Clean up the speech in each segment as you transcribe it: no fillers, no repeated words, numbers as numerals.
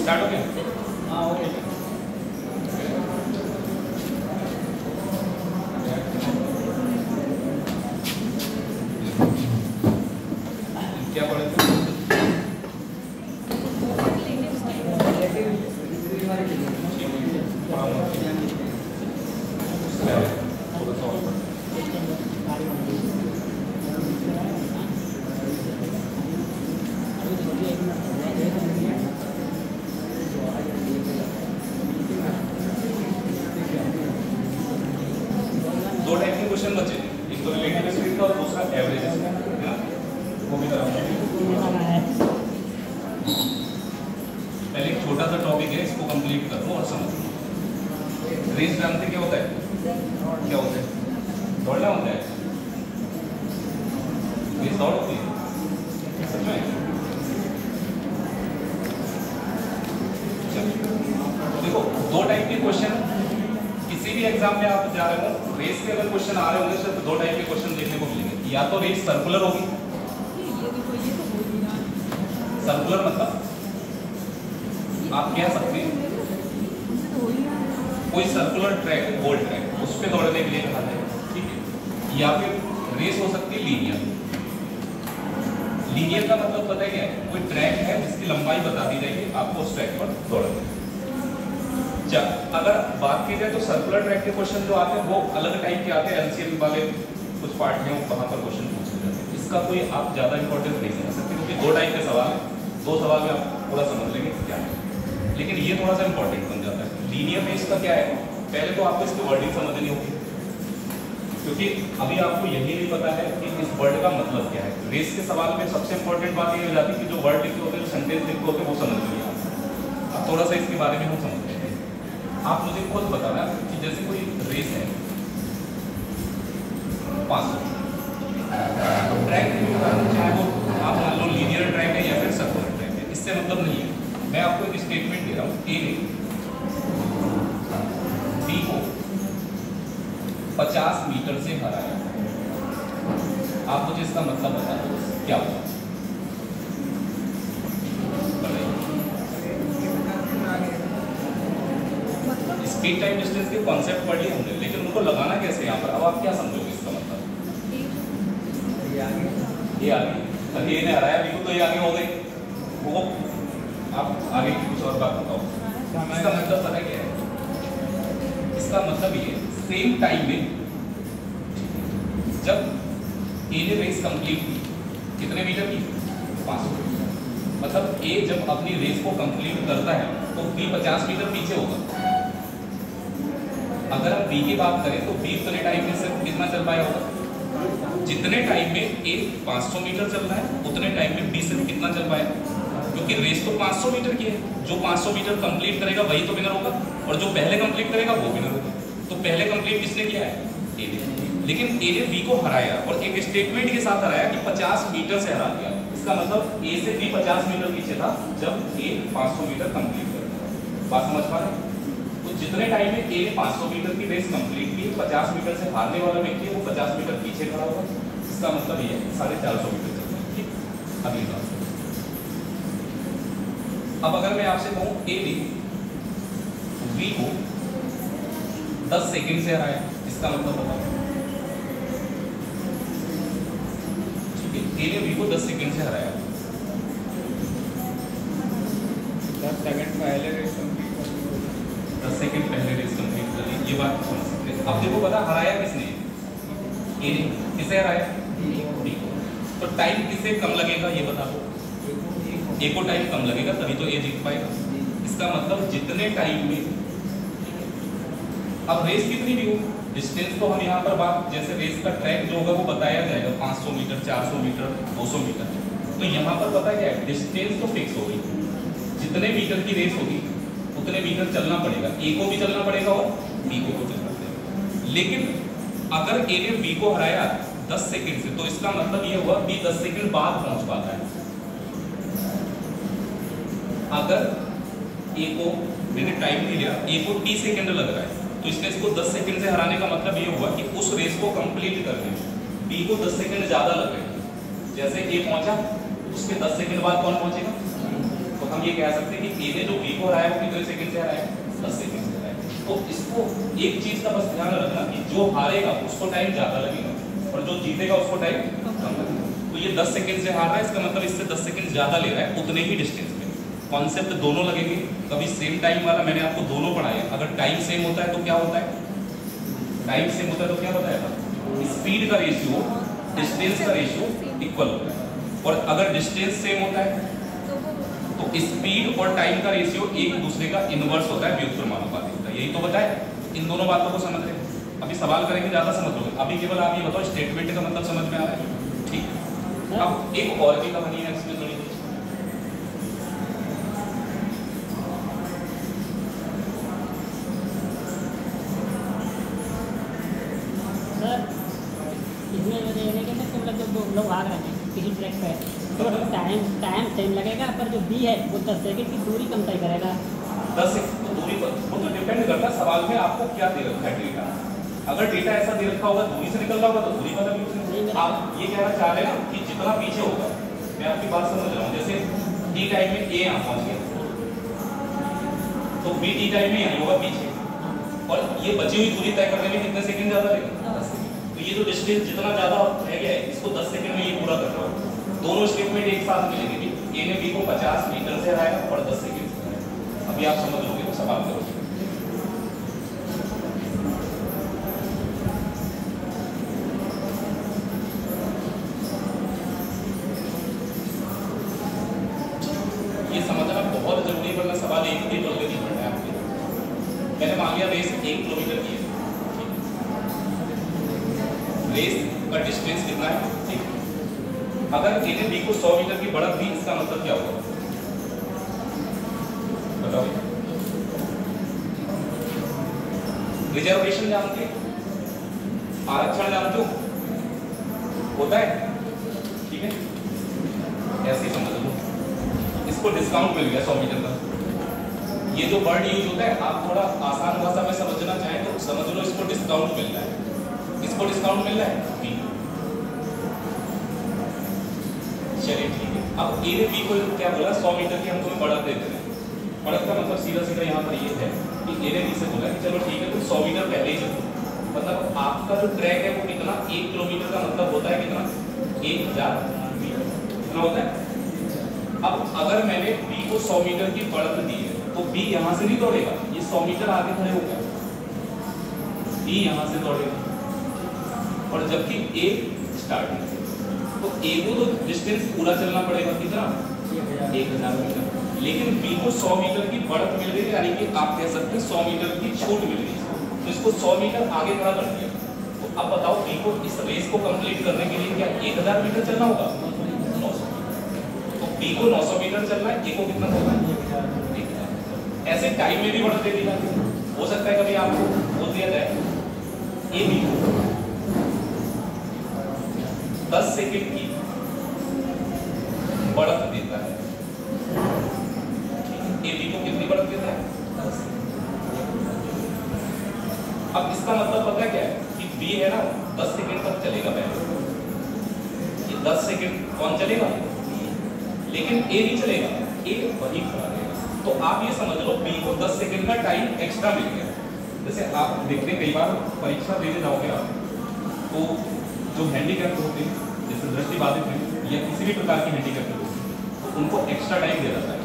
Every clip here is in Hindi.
स्टार्ट हो गया? हाँ हो गया। क्या पढ़े थे? दो टाइप के क्वेश्चन बचे, एक तो रिलेटिव स्पीड का और दूसरा एवरेज स्पीड का, वो भी कराऊंगा। पहले एक छोटा सा टॉपिक है, इसको कंप्लीट कर लो और समझ लो। रेस जानते क्या होता है? क्या होता है? दौड़ना होता है। रेस दौड़ होती है सच में? देखो दो टाइप के क्वेश्चन किसी भी एग्जाम में आप जा रहे हो, रेस के अगर क्वेश्चन आ रहे होंगे तो दो टाइप के क्वेश्चन देखने को मिलेंगे। या तो रेस सर्कुलर होगी, सर्कुलर मतलब आप कह सकते हैं कोई सर्कुलर ट्रैक, गोल ट्रैक, उस पर दौड़ने के लिए कहा है, ठीक है। या फिर रेस हो सकती है लीनियर। लीनियर का मतलब पता है क्या है? कोई ट्रैक है जिसकी लंबाई बता दी जाएगी, आपको उस ट्रैक पर दौड़ना है। अगर बात की जाए तो सर्कुलर ट्रैक के क्वेश्चन जो आते हैं वो अलग टाइप के आते हैं, एलसीएम वाले कुछ पार्ट में वहां पर क्वेश्चन पूछे जाते हैं। इसका कोई आप ज्यादा इंपॉर्टेंस नहीं समझ सकते क्योंकि दो टाइप के सवाल है, दो सवाल में आप थोड़ा समझ लेंगे क्या है, लेकिन ये थोड़ा सा इंपॉर्टेंट बन जाता है। लीनियर में इसका क्या है, पहले तो आपको इसकी वर्डिंग समझनी होगी क्योंकि अभी आपको यही नहीं पता है कि इस वर्ड का मतलब क्या है। रेस के सवाल में सबसे इंपॉर्टेंट बात ये हो जाती है कि जो वर्ड लिखे होते हैं, जो सेंटेंस लिखे होते हैं वो समझ नहीं आता। अब थोड़ा सा इसके बारे में हम समझ लेते हैं। आप मुझे खुद बताना कि जैसे कोई रेस है 500 ट्रैक, चाहे वो आप मान लो लीनियर ट्रैक है या फिर सर्कुलर ट्रैक है, इससे मतलब नहीं है। मैं आपको एक स्टेटमेंट दे रहा हूँ, ए ने बी को 50 मीटर से हराया, आप मुझे इसका मतलब बता दो क्या होगा। स्पीड टाइम डिस्टेंस के कॉन्सेप्ट पढ़ लिए होंगे, लेकिन उनको लगाना कैसे यहाँ पर? अब आप क्या समझोगे इसका मतलब? ये आगे, अभी ये ने हराया बी को तो ये आगे हो गई, वो आप आगे की कुछ और बात बताओ। इसका मतलब पता क्या है? इसका मतलब ये सेम टाइम में जब ए ने रेस कंप्लीट की, कितने मीटर की? 500 मीटर। मतलब ए जब अपनी रेस को कंप्लीट करता है तो बी 50 मीटर पीछे होगा। अगर हम बी की बात करें तो बी उतने टाइम में से कितना चल पाया होगा? जितने टाइम में ए 500 मीटर चल रहा है उतने टाइम में बी से कितना चल पाएगा, क्योंकि रेस तो 500 मीटर की है। जो 500 मीटर कंप्लीट करेगा वही तो विनर होगा, और जो पहले कंप्लीट करेगा वो विनर होगा। तो पहले कंप्लीट किसने किया है? ए ने। लेकिन ए ने बी को हराया और एक स्टेटमेंट के साथ हराया कि 50 मीटर से हरा दिया। इसका मतलब ए से बी 50 मीटर पीछे था जब ए 500 मीटर कंप्लीट कर दिया। बात समझ पा रहे हैं? तो जितने टाइम में ए ने 500 मीटर की रेस कंप्लीट की, 50 मीटर से हारने वाला व्यक्ति है वो 50 मीटर पीछे खड़ा होगा। इसका मतलब ये 450 मीटर चलता है। ठीक, अगली बात। अब अगर मैं आपसे कहूं ए ने बी को 10 सेकंड से हराया, इसका मतलब बताओ। ठीक है, ए ने बी को 10 सेकंड से हराया, 10 सेकंड पहले रेस कंप्लीट कर ली, 10 सेकंड पहले रेस कंप्लीट कर ली। ये बात समझ सकते हैं। अब देखो पता हराया किसने? ए ने। किसे हराया? बी को। तो टाइम किसे कम लगेगा ये बता दो। ए को टाइम कम लगेगा तभी तो ए जीत पाएगा। इसका मतलब जितने टाइम में, अब रेस कितनी भी हो, डिस्टेंस तो हम यहाँ पर बात, जैसे रेस का ट्रैक जो होगा वो बताया जाएगा 500 मीटर, 400 मीटर, 200 मीटर। तो यहाँ पर पता क्या है, डिस्टेंस तो फिक्स होगी, जितने मीटर की रेस होगी उतने मीटर चलना पड़ेगा, ए को भी चलना पड़ेगा और बी को भी चलना पड़ेगा। लेकिन अगर ए ने बी को हराया 10 सेकंड से, तो इसका मतलब ये हुआ बी 10 सेकंड बाद पहुंच पाता है। अगर ए को मैंने टाइम नहीं लिया, ए को t सेकंड लग रहा है, तो इसने इसको 10 सेकंड से हराने का मतलब ये हुआ कि उस रेस को कंप्लीट करने में b को 10 सेकंड ज्यादा लग रहे हैं। जैसे a पहुंचा, उसके 10 सेकंड बाद कौन पहुंचेगा? तो हम ये कह सकते हैं कि a ने जो b को हराया वो कितने सेकंड से हराया? 10 सेकंड से हराया। तो इसको एक चीज का बस ध्यान रखना कि जो हारेगा उसको टाइम ज्यादा लगेगा और जो जीतेगा उसको टाइम कम लगेगा। तो ये 10 सेकंड से हार रहा है, इसका मतलब इससे 10 सेकंड ज्यादा ले रहा है उतने ही डिस्टेंस पे। कॉन्सेप्ट दोनों लगेंगे, कभी सेम टाइम वाला मैंने आपको दोनों पढ़ाया। अगर टाइम सेम होता है तो क्या होता है? टाइम सेम होता है तो क्या बताया? स्पीड का रेशियो डिस्टेंस का रेशियो इक्वल होता है। और अगर डिस्टेंस सेम होता है तो स्पीड और टाइम का रेशियो एक दूसरे का इनवर्स होता है, व्युत्क्रमानुपाती होता है। यही तो बताया। इन दोनों बातों को समझ रहे हैं। अभी सवाल करेंगे, ज्यादा समझ लोगे। अभी केवल आप ये बताओ स्टेटमेंट का मतलब समझ में आ रहा है? ठीक। अब एक और भी कहानी है इसमें थोड़ी। लोग भाग रहे हैं किसी ट्रैक पे, तो टाइम सेम लगेगा, पर जो बी है वो 10 सेकंड की दूरी कम तय करेगा। 10 सेकंड की दूरी पर वो तो डिपेंड करता है सवाल में आपको क्या दे रखा है डेटा। अगर डेटा ऐसा दे रखा होगा दूरी से निकल रहा होगा तो दूरी वाला भी उसने। आप ये कहना चाह रहे हैं ना कि जितना पीछे होगा, मैं आपकी बात समझ रहा हूँ। जैसे टी टाइम में ए यहाँ पहुँच गया तो बी टी टाइम में यहाँ होगा पीछे, और ये बची हुई दूरी तय करने में कितने सेकंड ज्यादा लगेगा? 10 सेकंड। तो ये जो डिस्टेंस जितना ज्यादा रह गया है इसको 10 सेकंड में ये पूरा कर रहा हूँ। दोनों स्टेटमेंट एक साथ मिलेंगे कि ए ने बी को 50 मीटर से हराया और 10 सेकंड से हराया। अभी आप समझ लोगे तो सवाल करोगे। ये समझना बहुत जरूरी है, वरना सवाल एक ही जल्दी नहीं पड़ना है आपके। मैंने मान लिया रेस 1 किलोमीटर की है, रेस का डिस्टेंस कितना है? ठीक। अगर ए ने बी को 100 मीटर की बढ़त दी, इसका मतलब क्या होगा बताओ? रिजर्वेशन जानते हैं, आरक्षण जानते हो, होता है, ठीक है, ऐसे ही समझ लो। इसको डिस्काउंट मिल गया 100 मीटर का। ये जो वर्ड यूज होता है, आप थोड़ा आसान भाषा में समझना चाहें तो समझ लो इसको डिस्काउंट मिल रहा है। इसको डिस्काउंट मिल रहा है बी। चलिए ठीक है। अब ए ने बी को क्या बोला? 100 मीटर की हम तुम्हें बढ़त देते हैं। बढ़त का मतलब सीधा सीधा यहाँ पर ये है कि ए ने बी से बोला कि चलो ठीक है तुम 100 मीटर पहले ही चलो। मतलब आपका जो ट्रैक है वो कितना? 1 किलोमीटर का मतलब होता है कितना? 1000 मीटर। कितना होता है? अब अगर मैंने बी को 100 मीटर की बढ़त दी है तो बी यहाँ से नहीं दौड़ेगा, ये 100 मीटर आगे खड़े हो गया, बी यहाँ से दौड़ेगा। और जबकि ए स्टार्टिंग से, तो ए को तो डिस्टेंस पूरा चलना पड़ेगा, कितना? 1000 मीटर। लेकिन बी को 100 मीटर की बढ़त मिल गई, यानी कि आप कह सकते हैं 100 मीटर की छूट मिल गई, तो इसको 100 मीटर आगे खड़ा कर दिया। तो अब बताओ बी को इस रेस को कंप्लीट करने के लिए क्या 1000 मीटर चलना होगा? 900। तो बी को 900 मीटर चलना है, ए को कितना चलना है? 1000। ऐसे टाइम में भी बढ़त दे दी जाती है। हो सकता है कभी आपको बोल दिया जाए ए बी को 10 सेकंड की बढ़त देता है, ए बी को कितनी बढ़त देता है? 10। अब इसका मतलब पता है क्या है कि बी है ना 10 सेकंड तक चलेगा पहले, ये 10 सेकंड कौन चलेगा? लेकिन ए नहीं चलेगा, ए वही खड़ा रहेगा। तो आप ये समझ लो बी को 10 सेकंड का टाइम एक्स्ट्रा मिल गया। जैसे आप देखते हैं कई बार परीक्षा देने जाओगे आप, तो जो हैंडीकैप्ड होते हैं, जैसे दृष्टिबाधित हैं या किसी भी प्रकार की हैंडीकैप्ड होते हैं, तो उनको एक्स्ट्रा टाइम दे जाता है।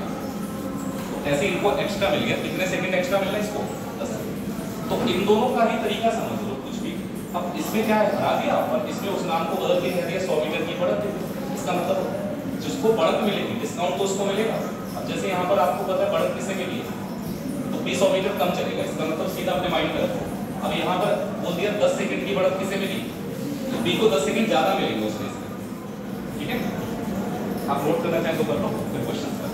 तो ऐसे इनको एक्स्ट्रा मिल गया। कितने सेकंड एक्स्ट्रा मिल रहा है इसको? 10 सेकंड। तो इन दोनों का ही तरीका समझ लो कुछ भी। अब इसमें क्या है, हरा दिया और इसमें उस नाम को बदल के कह दिया 100 मीटर की बढ़त दे दी। इसका मतलब जिसको बढ़त मिलेगी डिस्काउंट तो उसको मिलेगा। अब जैसे यहाँ पर आपको पता है बढ़त किसे मिली है, तो 100 मीटर कम चलेगा, इसका मतलब सीधा अपने माइंड में रखो। अब यहाँ पर बोल दिया 10 सेकंड की बढ़त किसे मिली, तो बी को 10 सेकंड ज्यादा मिलेंगे उस रेस में, ठीक है। आप नोट करना चाहें तो कर लो, फिर क्वेश्चन कर।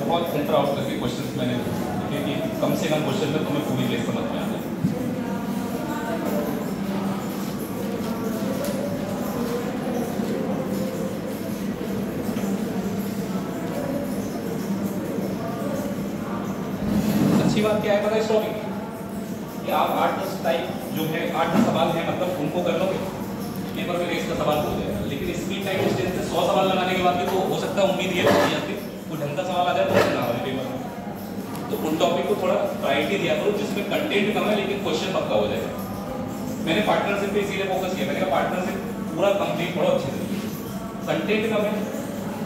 बहुत इंटर आउट करके क्वेश्चन मैंने लिखे कि कम से कम क्वेश्चन में तुम्हें पूरी रेस समझ में आ जाए। बात क्या है पता है इस टॉपिक की, कि आप 8-10 टाइप जो है 8-10 सवाल है मतलब उनको कर लोगे, पेपर में रेस का सवाल हो जाएगा। लेकिन स्पीड टाइम डिस्टेंस से 100 सवाल लगाने के बाद भी तो हो सकता है उम्मीद ये होती है कोई ढंग का सवाल आ जाए तो ना हो पेपर में। तो उन टॉपिक को थोड़ा प्रायोरिटी दिया करो जिसमें कंटेंट कम है लेकिन क्वेश्चन पक्का हो जाएगा। मैंने पार्टनरशिप पे इसीलिए फोकस किया, मैंने कहा पार्टनरशिप पूरा कंप्लीट पढ़ो अच्छे से, कंटेंट कम है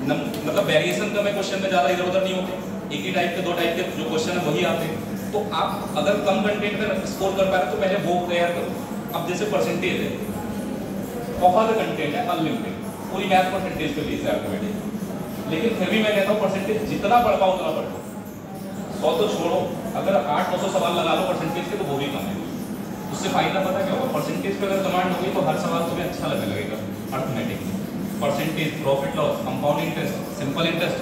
मतलब वेरिएशन कम है, क्वेश्चन में ज़्यादा इधर उधर नहीं होते, एक ही टाइप के 2 टाइप के जो क्वेश्चन है वही आते हैं। तो आप अगर कम कंटेंट में स्कोर कर पा रहे तो पहले वो तैयार करो। अब जैसे परसेंटेज है, बहुत कंटेंट है अनलिमिटेड, पूरी मैथ परसेंटेज पे बेस है ऑटोमेटिक, लेकिन फिर भी मैं कहता हूँ परसेंटेज जितना पढ़ पाओ उतना पढ़ो। 100 तो छोड़ो, अगर 800-900 सवाल लगा लो परसेंटेज के तो वो भी कम है। उससे फायदा पता क्या होगा, परसेंटेज पे अगर कमांड होगी तो हर सवाल तुम्हें अच्छा लगने लगेगा arithmetic. Percentage, profit loss, compound interest, simple interest,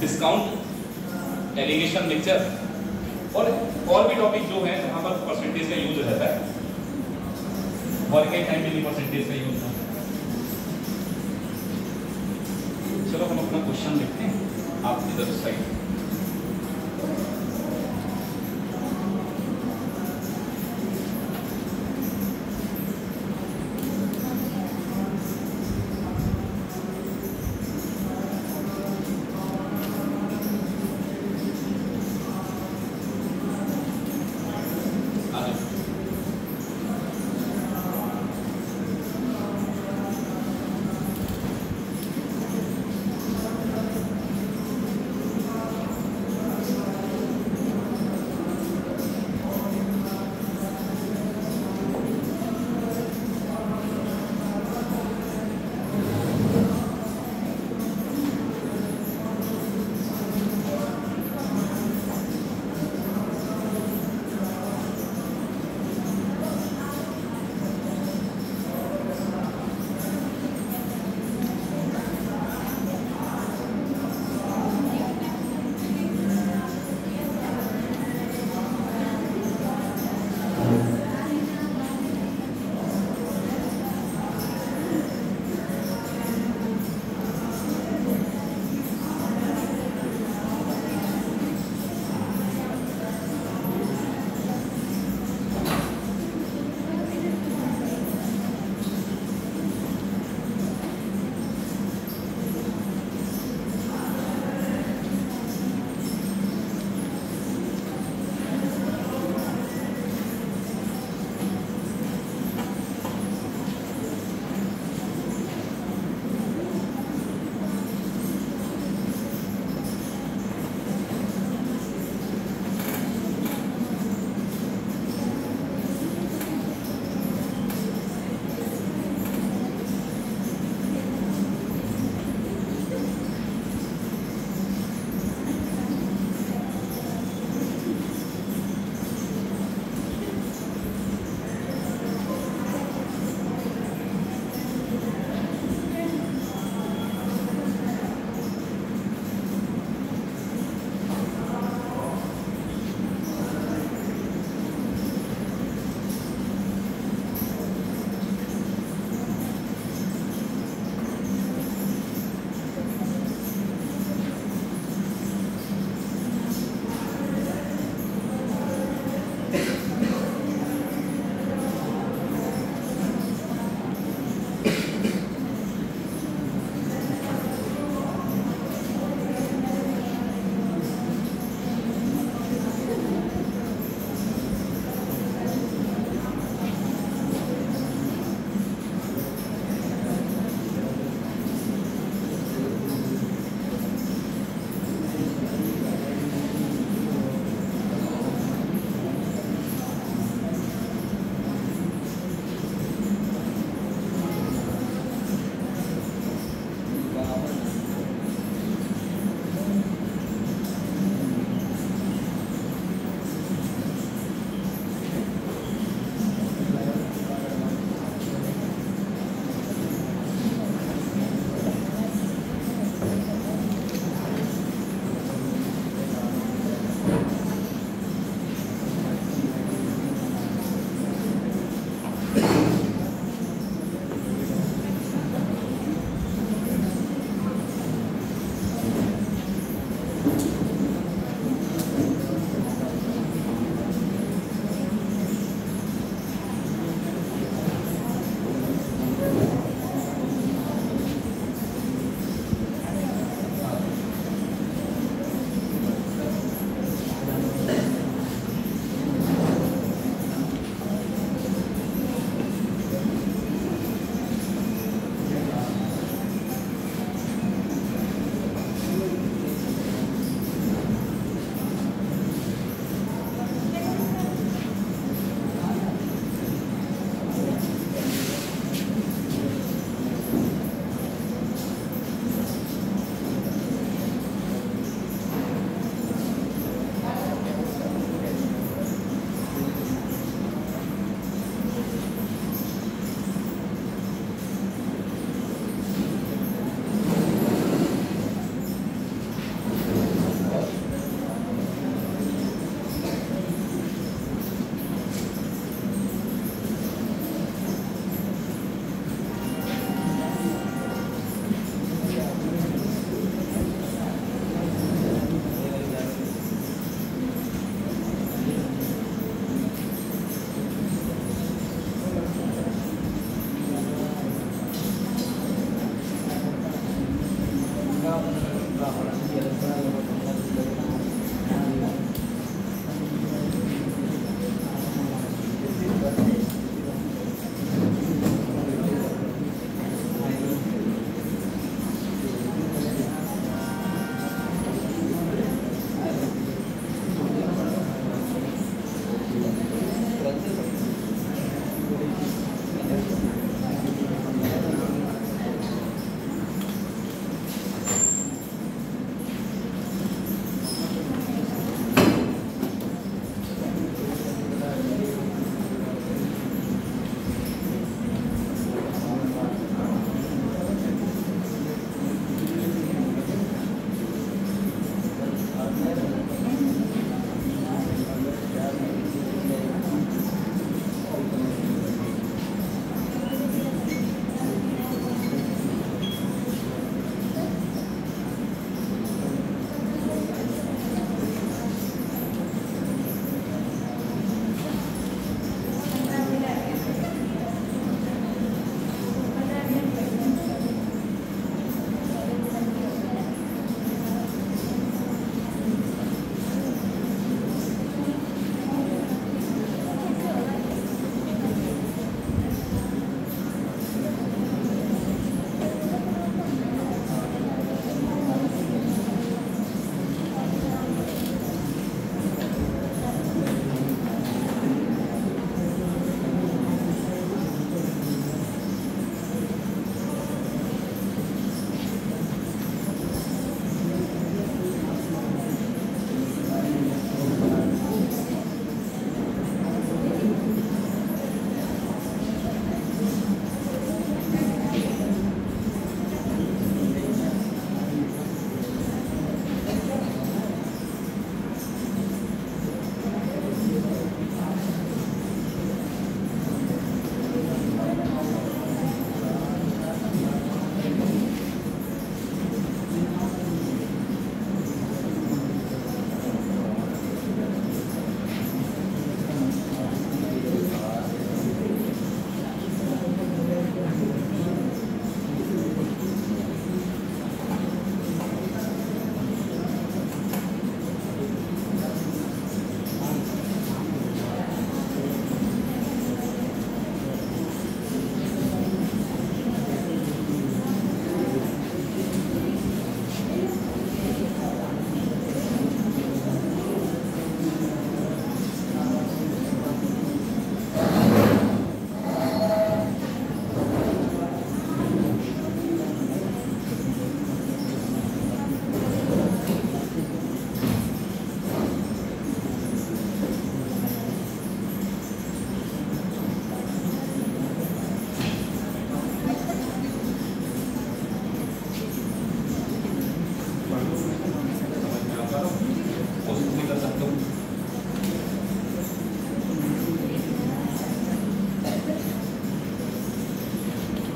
discount, alligation, mixture और भी टॉपिक जो है जहाँ पर परसेंटेज का यूज रहता है, वर्किंग टाइम में भी परसेंटेज का यूज है। चलो हम अपना क्वेश्चन देखते हैं, आप इधर साइड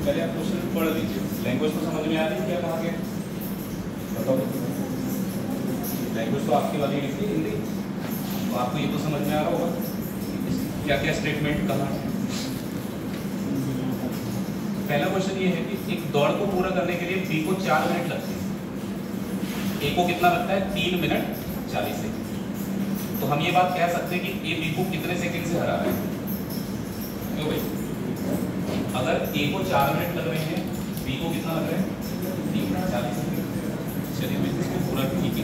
पहले आप क्वेश्चन पढ़ लीजिए, लैंग्वेज तो समझ में आ रही है क्या कहा गया, बताओ। लैंग्वेज तो आपकी वाली लिखी हिंदी, तो आपको ये तो समझ में आ रहा होगा क्या क्या स्टेटमेंट कहा है। पहला क्वेश्चन ये है कि एक दौड़ को पूरा करने के लिए बी को 4 मिनट लगते हैं, ए को कितना लगता है 3 मिनट 40 सेकंड। तो हम ये बात कह सकते हैं कि ए बी को कितने सेकंड से हरा रहा है। क्यों भाई, अगर ए को 4 मिनट लग रहे हैं, बी को कितना लग रहा है 3 मिनट 40 सेकंड। चलिए मैं इसको पूरा ठीक ही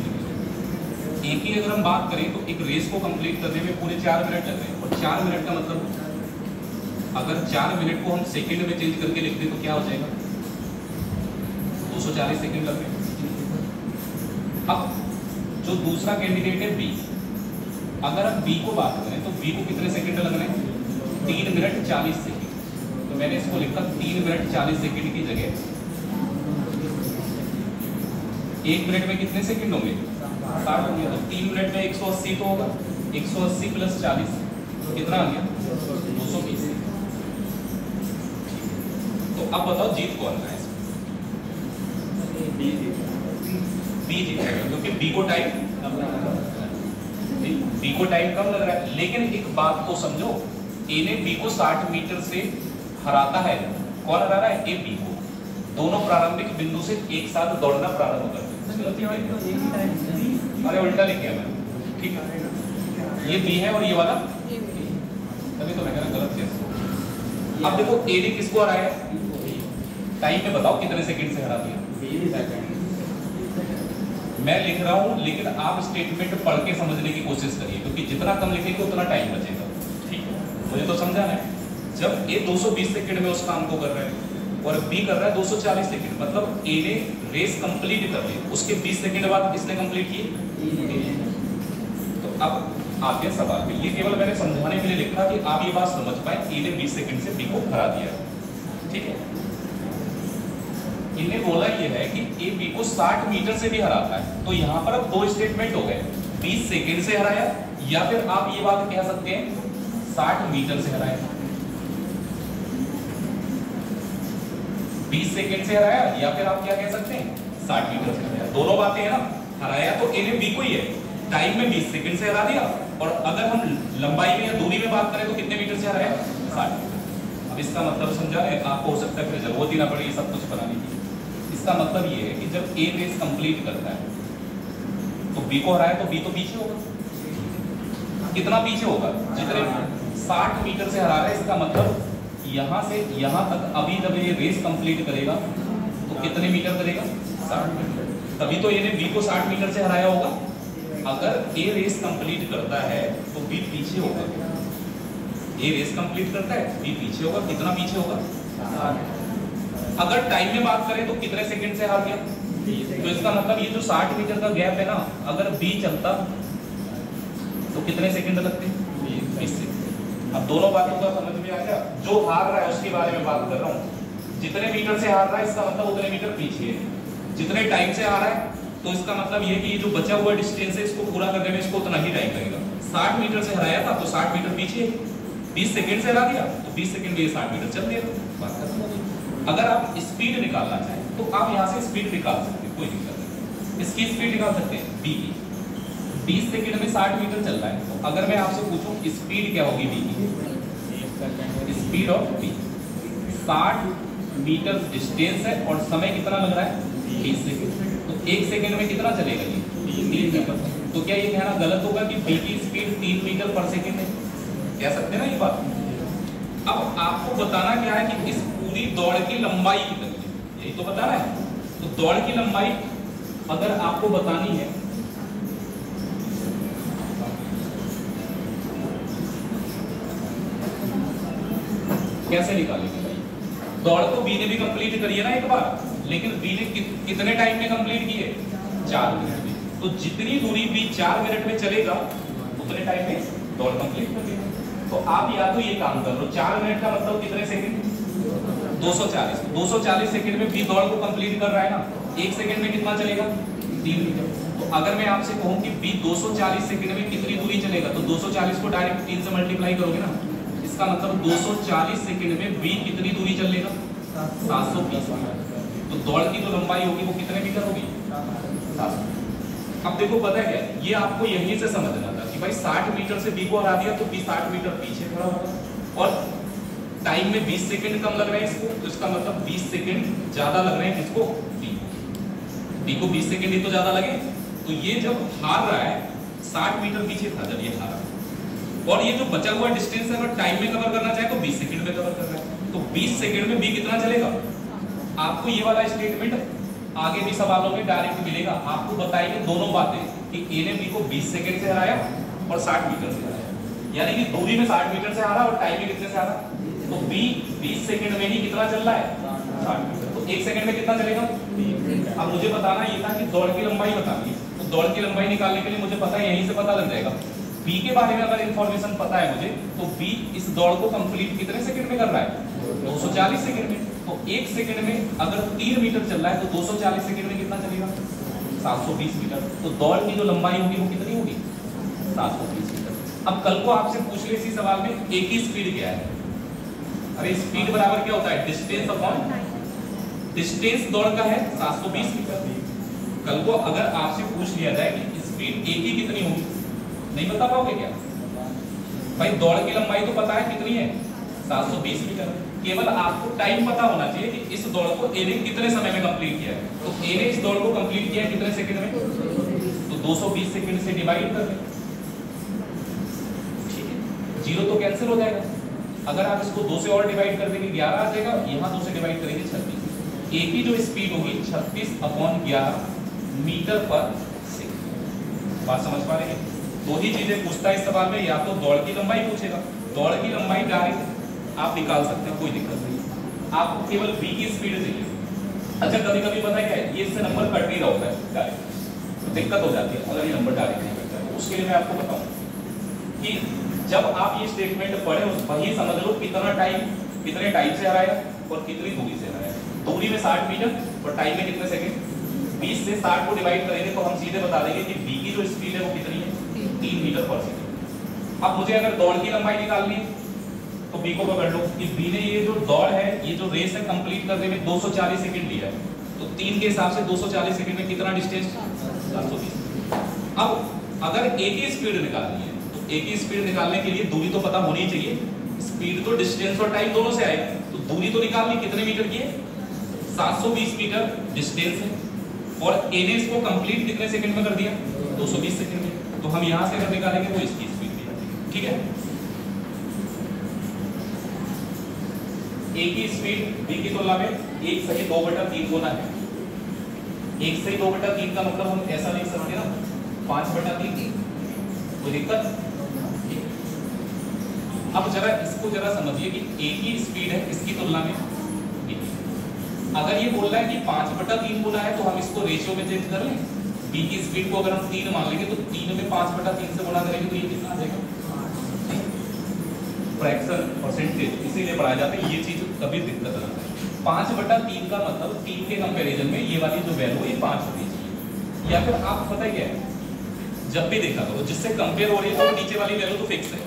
ए की अगर हम बात करें तो एक रेस को कंप्लीट करने में पूरे 4 मिनट लग रहे हैं, और 4 मिनट का मतलब अगर 4 मिनट को हम सेकंड में चेंज करके लिख दें तो क्या हो जाएगा 240 सेकंड लग रहे हैं। अब जो दूसरा कैंडिडेट है बी, अगर हम बी को बात करें तो बी को कितने सेकंड लग रहे हैं 3 मिनट 40 सेकंड। तो मैंने इसको लिखा 3 मिनट 40 सेकंड की जगह 1 मिनट में कितने सेकंड होंगे 60 होंगे। तो 3 मिनट में 180 तो होगा, 180 प्लस 40 तो कितना आ गया 220। तो अब बताओ जीत कौन रहा है इसमें? बी जीतेगा, क्योंकि बी को टाइम कम लग रहा है। लेकिन एक बात को समझो, ए ने बी को 60 मीटर से हराता है, कौन हरा रहा है ए बी को। दोनों प्रारंभिक बिंदु से एक साथ दौड़ना प्रारंभ करते हैं। अरे उल्टा लिख गया मैं, ठीक है, ये बी है और ये वाला तभी तो मैं कह रहा गलत कैसे। अब देखो ए ने किसको हराया, टाइम में बताओ कितने सेकंड से हरा दिया। मैं लिख रहा हूं लेकिन आप स्टेटमेंट पढ़ के समझने की कोशिश करिए, क्योंकि जितना कम लिखेंगे उतना टाइम बचेगा, ठीक है, मुझे तो समझाना है। जब ए 220 सेकंड में उस काम को कर रहा है और बी कर रहा है 240 सेकंड, मतलब ए ने रेस कंप्लीट कर ली, उसके 20 सेकंड बाद किसने कंप्लीट की। तो अब आते हैं सवाल पे, ये केवल मैंने समझाने के लिए लिखा कि आप ये बात समझ पाए, ए ने 20 सेकंड से बी को हरा दिया, ठीक है। इन्हें बोला ये है कि ए बी को 60 मीटर से भी हराता है, तो यहाँ पर अब दो स्टेटमेंट हो गए, 20 सेकंड से हराया या फिर आप ये बात कह सकते हैं 60 मीटर से हराया। 20 सेकंड से हराया या फिर आप क्या कह सकते हैं 60 मीटर से हराया, दोनों बातें हैं ना। हराया तो ए ने बी को ही है, टाइम में 20 सेकंड से हरा दिया, और अगर हम लंबाई में या दूरी में बात करें तो कितने मीटर से हराया 60 मीटर। अब इसका मतलब समझा रहे, आपको हो सकता है फिर जरूरत ही ना पड़े ये सब कुछ बनाने की। इसका मतलब ये है कि जब ए रेस कंप्लीट करता है तो बी को हराया, तो बी तो पीछे होगा, कितना पीछे होगा, जितने 60 मीटर से हरा रहा है, इसका मतलब यहां से यहां तक अभी जब ये रेस कंप्लीट करेगा तो कितने मीटर करेगा 60 मीटर, तभी तो ये ने बी को 60 मीटर से हराया होगा। अगर ए रेस कंप्लीट करता है तो बी पीछे होगा, ए रेस कंप्लीट करता है बी पीछे होगा, कितना पीछे होगा 60। अगर टाइम में बात करें तो कितने सेकंड से हार गया, तो इसका मतलब ये जो 60 मीटर का गैप है ना, अगर बी चलता तो कितने सेकंड लगते 20 सेकंड। अब दोनों बातों का समझ में आ गया, जो हार रहा है उसके बारे में बात कर रहा हूँ, जितने मीटर से हार रहा है इसका मतलब उतने मीटर पीछे है, जितने टाइम से हार रहा है तो इसका मतलब ये कि जो बचा हुआ डिस्टेंस है इसको पूरा करने में इसको उतना ही टाइम लगेगा। 60 मीटर से हराया था तो 60 मीटर पीछे, 20 सेकंड से हरा दिया तो 20 सेकंड में ये 60 मीटर चल दिया, बात खत्म हो गई। अगर आप स्पीड निकालना चाहें तो आप यहाँ से स्पीड निकाल सकते हैं, कोई दिक्कत नहीं, इसकी स्पीड निकाल सकते हैं बी की। 20 सेकंड में 60 मीटर चल रहा है, तो अगर मैं आपसे पूछूं स्पीड क्या होगी बी की, speed of B 60 metre distance है और समय कितना लग रहा है 20 सेकंड, तो 1 सेकंड में कितना चलेगा ये 3 मीटर। तो क्या ये कहना गलत होगा कि बी की स्पीड 3 मीटर पर सेकंड है, कह सकते हैं ना ये बात। अब आपको बताना क्या है कि इस पूरी दौड़ की लंबाई कितनी है, यही तो बताना है। तो दौड़ की लंबाई अगर आपको बतानी है कैसे निकालेंगे भाई, दौड़ तो बी ने भी कंप्लीट करी है ना एक बार, लेकिन बी ने कितने टाइम में कंप्लीट की है 4 मिनट में, तो जितनी दूरी बी 4 मिनट में चलेगा उतने टाइम में दौड़ कंप्लीट कर देगा। तो आप या तो ये काम कर लो, 4 मिनट का मतलब कितने सेकंड 240 सेकंड में बी दौड़ को कंप्लीट कर रहा है ना, 1 सेकंड में कितना चलेगा 3 मीटर। तो अगर मैं आपसे कहूं कि बी 240 सेकंड में कितनी दूरी चलेगा, तो 240 को डायरेक्ट 3 से मल्टीप्लाई करोगे ना, इसका मतलब 240 सेकंड में बी कितनी दूरी चल लेगा 720 मीटर। तो दौड़ की जो लंबाई होगी वो कितने मीटर होगी 700। अब देखो पता है क्या, ये आपको यहीं से समझना था कि भाई 60 मीटर से बी को हरा दिया तो बी 60 मीटर पीछे खड़ा होगा, और टाइम में 20 सेकंड कम लग रहे हैं इसको, तो इसका मतलब 20 सेकंड ज्यादा लग रहे हैं इसको बी को 20 सेकंड ही तो ज्यादा लगे। तो ये जब हार रहा है 60 मीटर पीछे था जब ये हारा, और ये जो बचा हुआ डिस्टेंस है अगर टाइम में कवर करना चाहे तो 20 सेकंड में कवर करना है, तो 20 सेकंड में बी कितना चलेगा। आपको ये वाला स्टेटमेंट आगे भी सवालों में डायरेक्ट मिलेगा, आपको बताएंगे दोनों बातें कि ए ने बी को 20 सेकंड से हराया और 60 मीटर से हराया, यानी कि दूरी में 60 मीटर से हारा और टाइम में कितने से हारा। तो बी 20 सेकंड में ही कितना चल रहा है 60 मीटर, तो 1 सेकंड में कितना चलेगा। अब मुझे बताना ये था कि दौड़ की लंबाई बतानी है, तो दौड़ की लंबाई निकालने के लिए मुझे पता है यहीं से पता लग जाएगा। बी के बारे में अगर इंफॉर्मेशन पता है मुझे, तो बी इस दौड़ को कंप्लीट कितने सेकंड में कर रहा है 240 सेकंड में। तो 1 सेकंड में अगर 3 मीटर चल रहा है तो 240 सेकंड में कितना चलेगा 720 मीटर। तो दौड़ की जो लंबाई होगी वो कितनी होगी 720 मीटर। अब कल को आपसे पूछ ले इसी सवाल में ए की स्पीड क्या है। अरे स्पीड बराबर क्या होता है डिस्टेंस अपॉन डिस्टेंस दौड़ का है 720 मीटर। कल को अगर आपसे पूछ लिया जाए कि स्पीड ए की कितनी होगी, नहीं बता पाओगे क्या भाई, दौड़ की लंबाई तो पता है कितनी है 720 मीटर। केवल आपको टाइम पता होना चाहिए कि इस दौड़ को ए ने कितने समय में कंप्लीट किया है। तो ए ने इस दौड़ को कंप्लीट किया है कितने सेकंड में, तो 220 सेकंड से डिवाइड कर दें, ठीक है, 0 तो कैंसिल हो जाएगा। अगर आप इसको 2 से और डिवाइड कर देंगे 11 आ जाएगा, यहाँ 2 से डिवाइड करेंगे 36। ए की जो स्पीड होगी 36/11 मीटर पर सेकंड। बात समझ पा रहे हैं? दो ही चीजें पूछता है इस सवाल में, या तो दौड़ की लंबाई पूछेगा, दौड़ की लंबाई डायरेक्ट आप निकाल सकते हैं, कोई दिक्कत नहीं। आपको केवल v की स्पीड चाहिए। अच्छा कभी कभी पता है क्या है, ये इससे नंबर कट नहीं रहा होता है डायरेक्ट, तो दिक्कत हो जाती है अगर ये नंबर डायरेक्ट नहीं कटता है। उसके लिए मैं आपको बताऊं कि जब आप ये स्टेटमेंट पढ़े वही समझ लो कितना टाइम, कितने टाइम से आ रहा है और कितनी दूरी से आ रहा है। दूरी में 60 मीटर और टाइम में कितने सेकंड। 20 से 60 को डिवाइड करेंगे तो हम सीधे बता देंगे कि v की जो स्पीड है वो कितनी है, 3 मीटर पर सेकंड। अब मुझे अगर दौड़ की लंबाई निकालनी है तो b को पकड़ लो कि b ने ये जो दौड़ है, ये जो रेस है कंप्लीट करने में 240 सेकंड लिया है, तो 3 के हिसाब से 240 सेकंड में कितना डिस्टेंस, 720। अब अगर a की स्पीड निकालनी है तो a की स्पीड निकालने के लिए दूरी तो पता होनी चाहिए। स्पीड तो डिस्टेंस और टाइम दोनों से आएगा, तो दूरी तो निकालनी कितने मीटर की है, 720 मीटर डिस्टेंस है, और a ने इसको कंप्लीट कितने सेकंड में कर दिया, 220 सेकंड में। तो हम यहां से अगर निकालेंगे तो इसकी स्पीड निकालेंगे, ठीक है। a की स्पीड b की तुलना में 1 सही 2/3 गुना है। 1 सही 2/3 का मतलब हम ऐसा लिख सकते हैं ना, 5/3। कोई दिक्कत? अब जरा इसको जरा समझिए कि a की स्पीड है इसकी तुलना में b। अगर ये बोल रहा है कि 5/3 गुना है तो हम इसको रेशियो में चेंज कर लें। b की स्पीड को अगर हम 3 मान लेंगे तो 3 में 5/3 से गुणा करेंगे तो ये कितना आ जाएगा, फ्रैक्शन परसेंटेज, इसीलिए पढ़ाया जाता है, ये चीज कभी दिक्कत ना है। 5/3 का मतलब 3 के कंपैरिजन में ये वाली जो वैल्यू है 5 होनी चाहिए। या फिर आप पता है क्या है, जब भी देखा करो जिससे कंपेयर हो रही है तो नीचे वाली वैल्यू तो फिक्स है।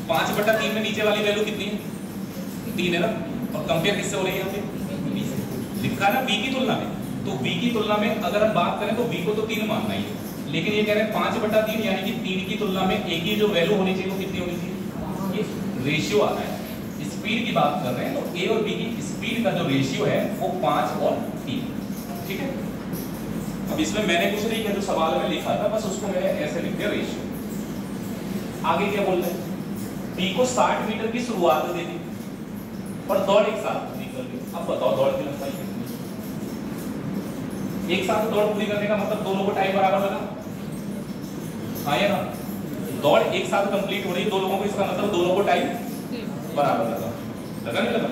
5/3 में नीचे वाली वैल्यू कितनी है, 3 है ना, और कंपेयर किससे हो रही है, लिखा है ना b की तुलना में। तो b की तुलना में अगर हम बात करें तो b को तो 3 मानना ही है, लेकिन ये कह रहे हैं 5/3 यानी कि 3 की तुलना में a की जो वैल्यू होनी चाहिए वो कितनी होनी चाहिए, ये रेशियो आ रहा है। स्पीड की बात कर रहे हैं तो a और b की स्पीड का जो रेशियो है वो 5 और 3, ठीक है। अब इसमें मैंने कुछ नहीं किया, जो सवाल में लिखा था बस उसको मैंने ऐसे लिख दिया रेशियो। आगे क्या बोल रहे हैं, b को 60 मीटर की शुरुआत दे दी और दौड़ एक साथ पूरी कर ली। अब बताओ दौड़ की लंबाई कितनी, एक साथ दौड़ पूरी करने का मतलब दोनों को टाइम बराबर लगा, हाँ या ना। दौड़ एक साथ कंप्लीट हो रही है दो लोगों को, इसका मतलब दोनों को टाइम बराबर लगा, लगा नहीं लगा।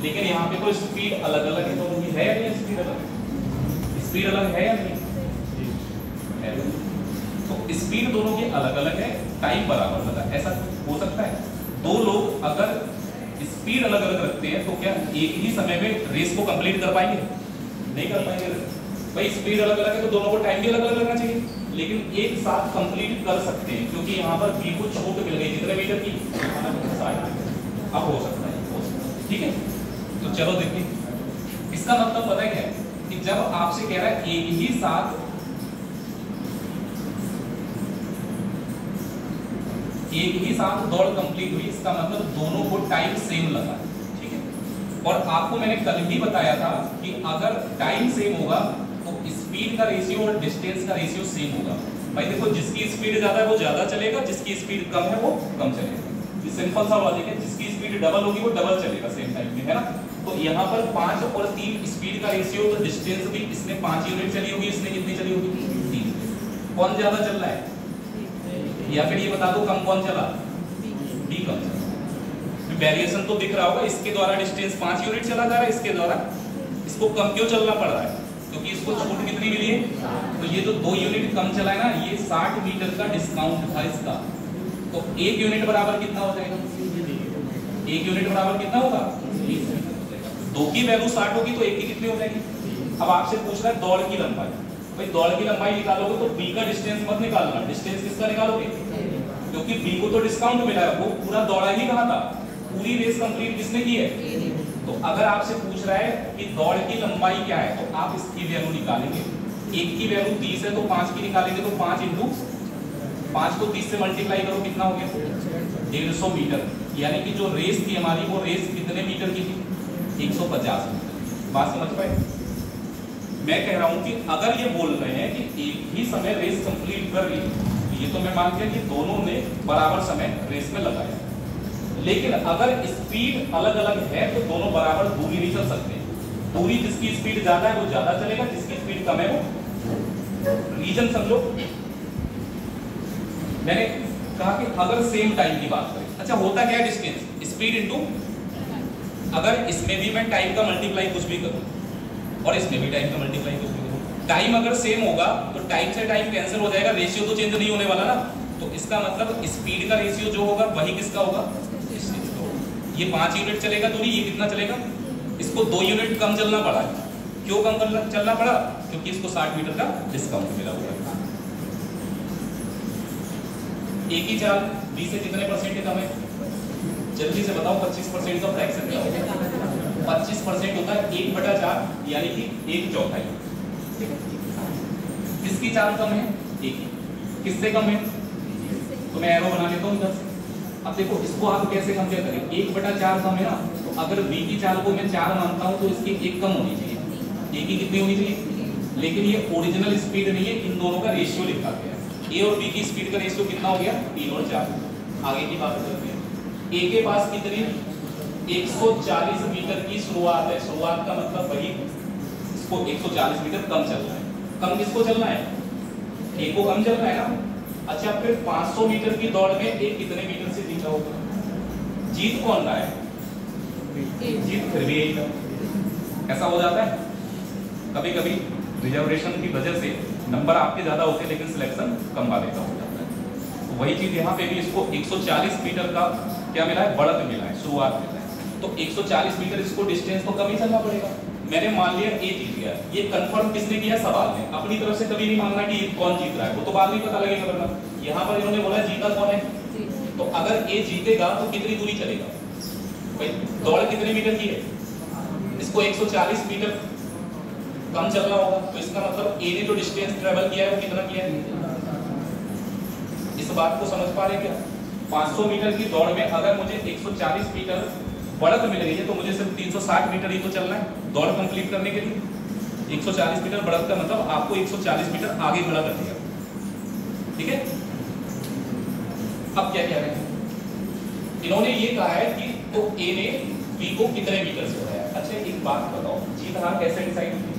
लेकिन यहाँ पे तो स्पीड अलग अलग है, तो ये है या नहीं, स्पीड अलग, स्पीड अलग है या नहीं है। तो स्पीड दोनों की अलग अलग है, टाइम बराबर लगा। ऐसा हो सकता है दो लोग अगर स्पीड अलग अलग रखते हैं तो क्या एक ही समय में रेस को कंप्लीट कर पाएंगे, नहीं कर पाएंगे। भाई स्पीड अलग अलग है तो दोनों को टाइम भी अलग अलग लगना चाहिए, लेकिन एक साथ कंप्लीट कर सकते हैं क्योंकि यहाँ पर बी को छूट मिल गई कितने मीटर की, 60। अब हो सकता है, ठीक है। तो चलो देखिए, इसका मतलब पता है क्या है कि जब आपसे कह रहा है एक ही साथ दौड़ कंप्लीट हुई, इसका मतलब दोनों को टाइम सेम लगा, ठीक है। और आपको मैंने कल ही बताया था कि अगर टाइम सेम होगा तो स्पीड का रेशियो और डिस्टेंस का रेशियो सेम होगा। भाई देखो, जिसकी स्पीड ज्यादा है वो ज्यादा चलेगा, जिसकी स्पीड कम है वो कम चलेगा। ये सिंपल सा लॉजिक है, जिसकी स्पीड डबल होगी वो डबल चलेगा सेम टाइम में, है ना। तो यहाँ पर 5 और 3 स्पीड का रेशियो, तो डिस्टेंस भी इसने 5 यूनिट चली होगी, इसने कितनी चली होगी, 3। कौन ज्यादा चल रहा है, या फिर ये बता दो कम कौन चला, डी कम चला। वेरिएशन तो दिख रहा होगा, इसके द्वारा डिस्टेंस 5 यूनिट चला जा रहा है, इसके द्वारा इसको कम क्यों चलना पड़ रहा है, क्योंकि इसको छूट कितनी मिली है। तो ये जो 2 यूनिट कम चला है ना, ये 60 मीटर का डिस्काउंट था इसका। तो 1 यूनिट बराबर कितना हो जाएगा, 1 यूनिट बराबर कितना होगा, 2 की वैल्यू 60 होगी तो 1 की कितनी हो जाएगी। अब आपसे पूछ रहा है दौड़ की लंबाई। भाई दौड़ की लंबाई निकालोगे तो b का डिस्टेंस मत निकालना, डिस्टेंस किसका निकालोगे, क्योंकि b को तो डिस्काउंट मिला है, वो पूरा दौड़ा ही कहाँ था, पूरी रेस कंप्लीट किसने की है। तो अगर आपसे पूछ रहा है कि दौड़ की लंबाई क्या है तो आप इसकी वैल्यू निकालेंगे। 1 की वैल्यू 30 है तो 5 की निकालेंगे तो 5 × 5 को 30 से मल्टीप्लाई करो कितना हो गया 150 मीटर, यानी कि जो रेस थी हमारी वो रेस कितने मीटर की थी 150 मीटर। बात समझ पाए? मैं कह रहा हूं कि अगर ये बोल रहे हैं कि एक ही समय रेस कंप्लीट कर ली, तो ये तो मैं मान लिया कि दोनों ने बराबर समय रेस में लगाया, लेकिन अगर स्पीड अलग अलग है तो दोनों बराबर दूरी नहीं चल सकते। दूरी जिसकी स्पीड ज्यादा है वो ज्यादा चलेगा, जिसकी स्पीड कम है वो रीजन समझो। मैंने कहा कि अगर सेम टाइम की बात करें, अच्छा होता क्या है डिस्टेंस स्पीड इनटू, अगर इसमें भी मैं टाइम का मल्टीप्लाई कुछ भी करूं और इसमें भी टाइम का मल्टीप्लाई कुछ भी करूं, टाइम अगर सेम होगा तो टाइम से टाइम कैंसिल हो जाएगा, रेशियो तो चेंज नहीं होने वाला ना। तो इसका मतलब स्पीड का रेशियो जो होगा वही किसका होगा, ये 5 यूनिट चलेगा दूरी, ये कितना चलेगा, इसको 2 यूनिट कम चलना पड़ा। क्यों कम चलना पड़ा? क्योंकि इसको 60 मीटर का डिस्काउंट मिला हुआ है। एक ही चाल बी से कितने परसेंट कम है, जल्दी से बताओ। 25% का फ्रैक्शन क्या होता है? 25% होता है 1/4, यानी कि 1/4। किसकी चाल कम है? एक ही। किससे कम है? तो मैं एरो बना लेता हूँ इधर से। अब देखो इसको आप कैसे कंपेयर करें, 1/4 कम है ना, तो अगर बी की चाल को मैं 4 मानता हूँ तो इसकी 1 कम होनी चाहिए, ए की कितनी होनी चाहिए, लेकिन ये ओरिजिनल स्पीड नहीं है, इन दोनों का रेशियो लिखा गया है। ए और बी की स्पीड का रेशियो कितना हो गया 3 और 4। आगे की बात करते हैं। ए के पास कितनी 140 मीटर की शुरुआत है, शुरुआत का मतलब वही इसको 140 मीटर कम चलना है। कम किसको चलना है, ए को कम चलना है ना। अच्छा फिर 500 मीटर की दौड़ में ए कितने मीटर से जीता होगा, जीत कौन रहा है, जीत फिर भी यही था। ऐसा हो जाता है कभी कभी रिजर्वेशन की वजह से नंबर आपके ज्यादा होते हैं लेकिन सिलेक्शन कम वाले का हो जाता है। तो वही चीज यहाँ पे भी इसको 140 मीटर का क्या मिला है, बढ़त मिला है, शुरुआत मिला है। तो 140 मीटर इसको डिस्टेंस तो कम ही चलना पड़ेगा। मैंने मान लिया ए जीत गया, ये कंफर्म किसने किया, सवाल में। अपनी तरफ से कभी नहीं मानना कि कौन जीत रहा है, वो तो बाद में पता लगेगा वरना। यहाँ पर इन्होंने बोला जीता कौन है, तो अगर ए जीतेगा तो कितनी दूरी चलेगा भाई, दौड़ कितने मीटर की है, इसको 140 मीटर कम चलना होगा। तो इसका मतलब ए ने जो डिस्टेंस ट्रेवल किया है वो कितना किया है। इस बात को समझ पा रहे क्या, 500 मीटर की दौड़ में अगर मुझे 140 मीटर बढ़त मिल रही है तो मुझे सिर्फ 360 मीटर ही तो चलना है दौड़ कंप्लीट करने के लिए। 140 मीटर बढ़त का मतलब आपको 140 मीटर आगे खड़ा कर दिया, ठीक है। अब क्या कह रहे हैं इन्होंने, ये कहा है कि तो ए ने बी को कितने मीटर से बढ़ाया। अच्छा एक बात बताओ, जीत हार कैसे डिसाइड की,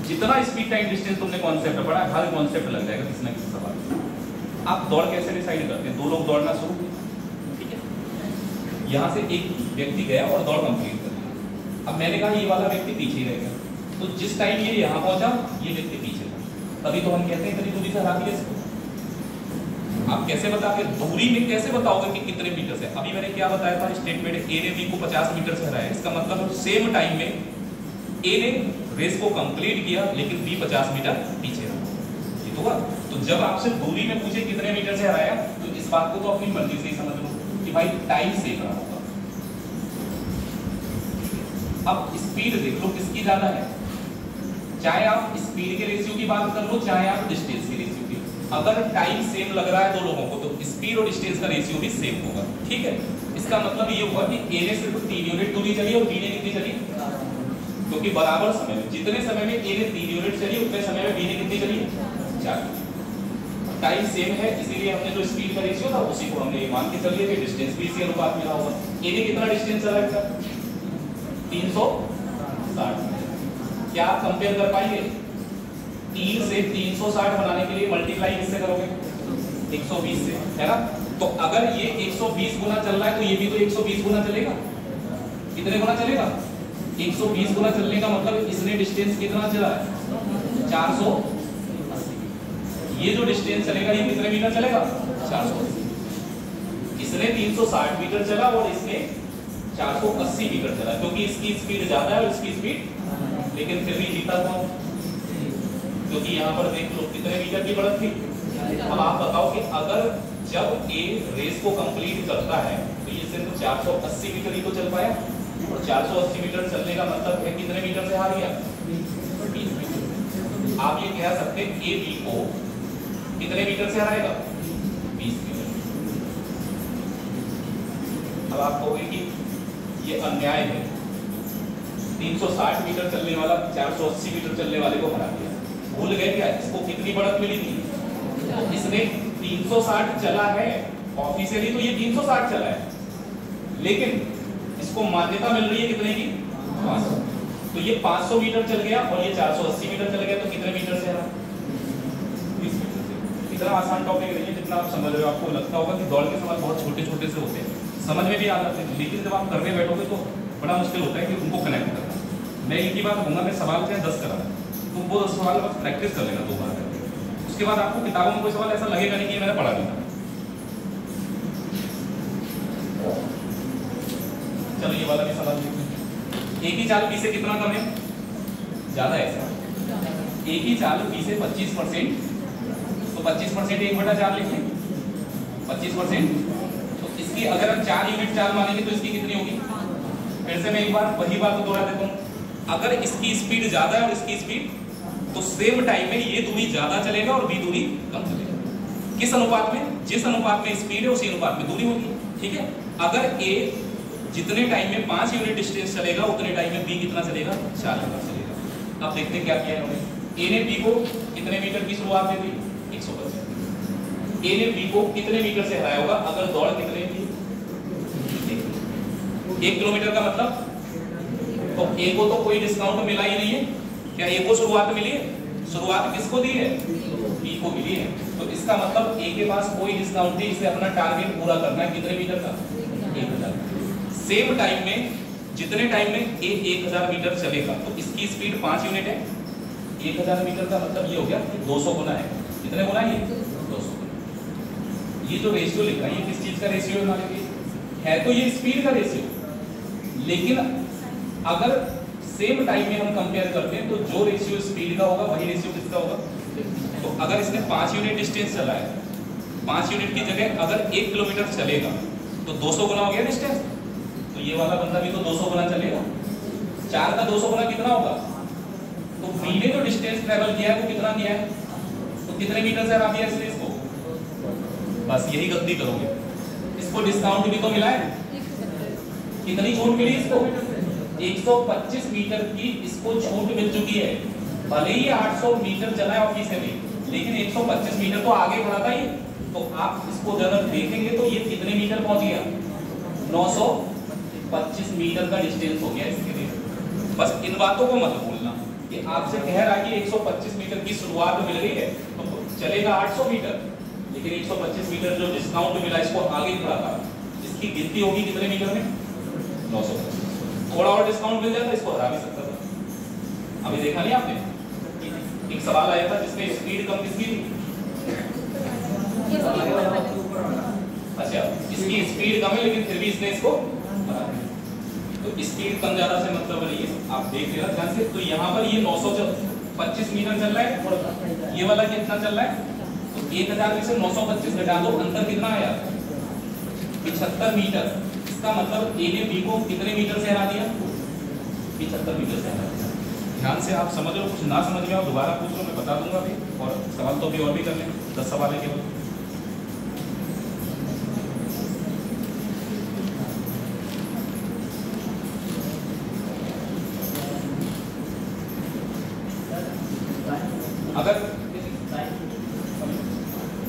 जितना स्पीड टाइम डिस्टेंस तुमने कॉन्सेप्ट पढ़ा, हर कॉन्सेप्ट लग जाएगा किसी न किसी सवाल। आप दौड़ कैसे डिसाइड करते हैं, 2 लोग दौड़ना शुरू, यहाँ से एक व्यक्ति गया और दौड़ कंप्लीट कर ली। अब मैंने कहा ये वाला व्यक्ति पीछे रह गया, तो जिस टाइम ये यहाँ पहुंचा ये व्यक्ति पीछे था, तभी तो हम कहते हैं इतनी दूरी से हरा दिया इसको। आप कैसे बताओगे, दूरी में कैसे बताओगे कि कितने मीटर से। अभी मैंने क्या बताया था स्टेटमेंट, ए ने बी को 50 मीटर से हराया, इसका मतलब सेम टाइम में ए ने रेस को कंप्लीट किया लेकिन बी 50 मीटर पीछे रहा, ये तो हुआ। तो जब आपसे दूरी में पूछे कितने मीटर से हराया, तो इस बात को तो अपनी मर्जी से ही समझ लो कि भाई टाइम सेव रहा होगा। अब स्पीड देख लो किसकी ज्यादा है, चाहे आप स्पीड के रेशियो की बात कर लो चाहे आप डिस्टेंस के रेशियो की। अगर टाइम सेम लग रहा है 2 लोगों को तो स्पीड और डिस्टेंस का रेशियो भी सेम होगा, ठीक है। इसका मतलब ये हुआ कि ए ने सिर्फ 3 यूनिट दूरी चली और बी ने कितनी चली, क्योंकि बराबर समय में, जितने समय में ए ने 3 यूनिट चली उतने समय में बी ने कितनी चली, 4। टाइम सेम है इसीलिए हमने जो स्पीड का रेशियो था उसी को हमने मान के चल लिया कि डिस्टेंस भी इसी अनुपात में होगा। ए ने कितना डिस्टेंस चला था 360। क्या आप कंपेयर कर पाएंगे, 3 से 360 बनाने के लिए मल्टीप्लाई किससे करोगे, 120 से, है ना। तो अगर ये 120 गुना चल रहा है तो ये भी तो 120 गुना चलेगा। कितने गुना चलेगा, 120 गुना चलने का मतलब इसने डिस्टेंस कितना चला है, 480। ये जो डिस्टेंस चलेगा ये कितने मीटर चलेगा, 480। इसने 360 मीटर चला और इसने 480 मीटर चला, क्योंकि इसकी स्पीड ज्यादा है और इसकी स्पीड, लेकिन फिर भी जीता कौन, क्योंकि यहाँ पर देख लो कितने मीटर की बढ़त थी। अब आप बताओ कि अगर जब ए रेस को कंप्लीट करता है तो ये सिर्फ 480 मीटर ही तो चल पाया, और 480 मीटर चलने का मतलब है कितने मीटर से हार गया, 20 मीटर। आप ये कह सकते हैं ए बी को कितने मीटर से हराएगा? 20 मीटर। अब आप कहोगे कि ये अन्याय है, 360 मीटर चलने वाला 480 मीटर चलने वाले को हरा दिया। भूल गए क्या? इसको कितनी बढ़त मिली थी? इसने 360 चला है, ऑफिशियली तो ये 360 चला है, लेकिन इसको मान्यता मिल रही है कितने की? 500। तो ये 500 मीटर चल गया और ये 480 मीटर चल गया, तो कितने मीटर से हरा? 20 मीटर से। इतना आसान टॉपिक नहीं है जितना आप समझ रहे हो। आपको लगता होगा कि दौड़ के सवाल बहुत छोटे छोटे से होते हैं, समझ में भी आ जाते हैं, लेकिन जब आप करने बैठोगे तो बड़ा मुश्किल होता है कि उनको कनेक्ट करना। मैं एक ही बात कहूँगा, मैं सवाल चाहे 10 करा, तुम वो 10 सवाल बस प्रैक्टिस कर लेना 2 बार करके। उसके बाद आपको किताबों में कोई सवाल ऐसा लगेगा नहीं कि मैंने पढ़ा नहीं था। चलो ये वाला भी सवाल देखते हैं। एक ही चाल पी से कितना कम है? ज्यादा है। एक ही चाल पी से 25%, तो 25% 1/4 लिखें, 25%। तो इसकी अगर हम 4 यूनिट चाल मानेंगे तो इसकी कितनी होगी? फिर से मैं एक बार वही बात दोहरा देता हूँ। अगर इसकी स्पीड ज्यादा है और इसकी स्पीड, तो सेम टाइम में ये दूरी ज्यादा चलेगा और बी दूरी कम चलेगा। किस अनुपात में? जिस अनुपात में स्पीड है उसी अनुपात में दूरी होगी। ठीक है। अगर ए जितने टाइम में 5 यूनिट डिस्टेंस चलेगा उतने टाइम में बी कितना चलेगा? 4 यूनिट चलेगा। अब देखते हैं क्या किया इन्होंने। ए ने बी को कितने मीटर की शुरुआत में दी? 125। ए ने बी को कितने मीटर से हराया होगा? अगर दौड़ कितने की? 1 किलोमीटर का मतलब, तो ए को तो कोई डिस्काउंट मिला ही नहीं है। क्या ए को शुरुआत मिली है? शुरुआत किसको दी है? बी को मिली है। तो इसका मतलब ए के पास कोई डिस्काउंट नहीं, इसे अपना टारगेट पूरा करना है। कितने मीटर का? 1000। सेम टाइम में जितने टाइम में ए 1000 मीटर चलेगा तो इसकी स्पीड 5 यूनिट है। 1000 मीटर का मतलब ये हो गया 200 गुना है। कितने गुना है? 200 गुना। ये जो रेशियो लिखा है ये किस चीज का रेशियो है हमारे लिए? है तो ये स्पीड का रेशियो, लेकिन अगर सेम टाइम में हम कंपेयर करते हैं तो जो रेशियो स्पीड का होगा वही रेशियो किसका होगा? तो अगर इसने 5 यूनिट डिस्टेंस चला है, 5 यूनिट की जगह अगर 1 किलोमीटर चलेगा तो 200 गुना हो गया डिस्टेंस। तो ये वाला बंदा भी तो 200 गुना चलेगा। 4 का 200 गुना कितना होगा? तो बी ने जो डिस्टेंस ट्रेवल किया है वो कितना किया है? तो कितने मीटर से हरा दिया इसने इसको? बस यही गलती करोगे। इसको डिस्काउंट भी तो मिला है। कितनी छूट मिली इसको? 125 मीटर की इसको छूट मिल चुकी है। भले ही 800 मीटर चला है ऑफिशियली, लेकिन 125 मीटर तो आगे बढ़ा था ये। तो आप इसको अगर देखेंगे तो ये कितने मीटर पहुंच गया? 925 मीटर का डिस्टेंस हो गया इसके लिए। बस इन बातों को मत भूलना कि आपसे कह रहा है कि 125 मीटर की शुरुआत मिल गई है तो चलेगा 800 मीटर, लेकिन 125 मीटर जो डिस्काउंट मिला इसको आगे बढ़ा था, इसकी गिनती होगी कितने मीटर में? 925। थोड़ा और डिस्काउंट मिल जाता इसको हरा भी सकता था। अभी देखा नहीं आपने? एक सवाल आया था जिसमें स्पीड कम किसकी थी? अच्छा, इसकी स्पीड कम है लेकिन फिर भी इसने इसको हरा दिया। तो स्पीड कम ज्यादा से मतलब नहीं है, आप देख लेना ध्यान से। तो यहाँ पर ये 925 मीटर चल रहा है, ये वाला कितना चल रहा है? तो 1000 में से 925 घटा दो, अंतर कितना आया? 75 मीटर। इसका मतलब ए ने बी को कितने मीटर से हरा दिया? 75 मीटर से हरा दिया। ध्यान से आप समझ लो, कुछ ना समझ में आओ दोबारा पूछ लो, मैं बता दूंगा अभी। और सवाल तो अभी और भी कर लें, 10 सवाल है केवल।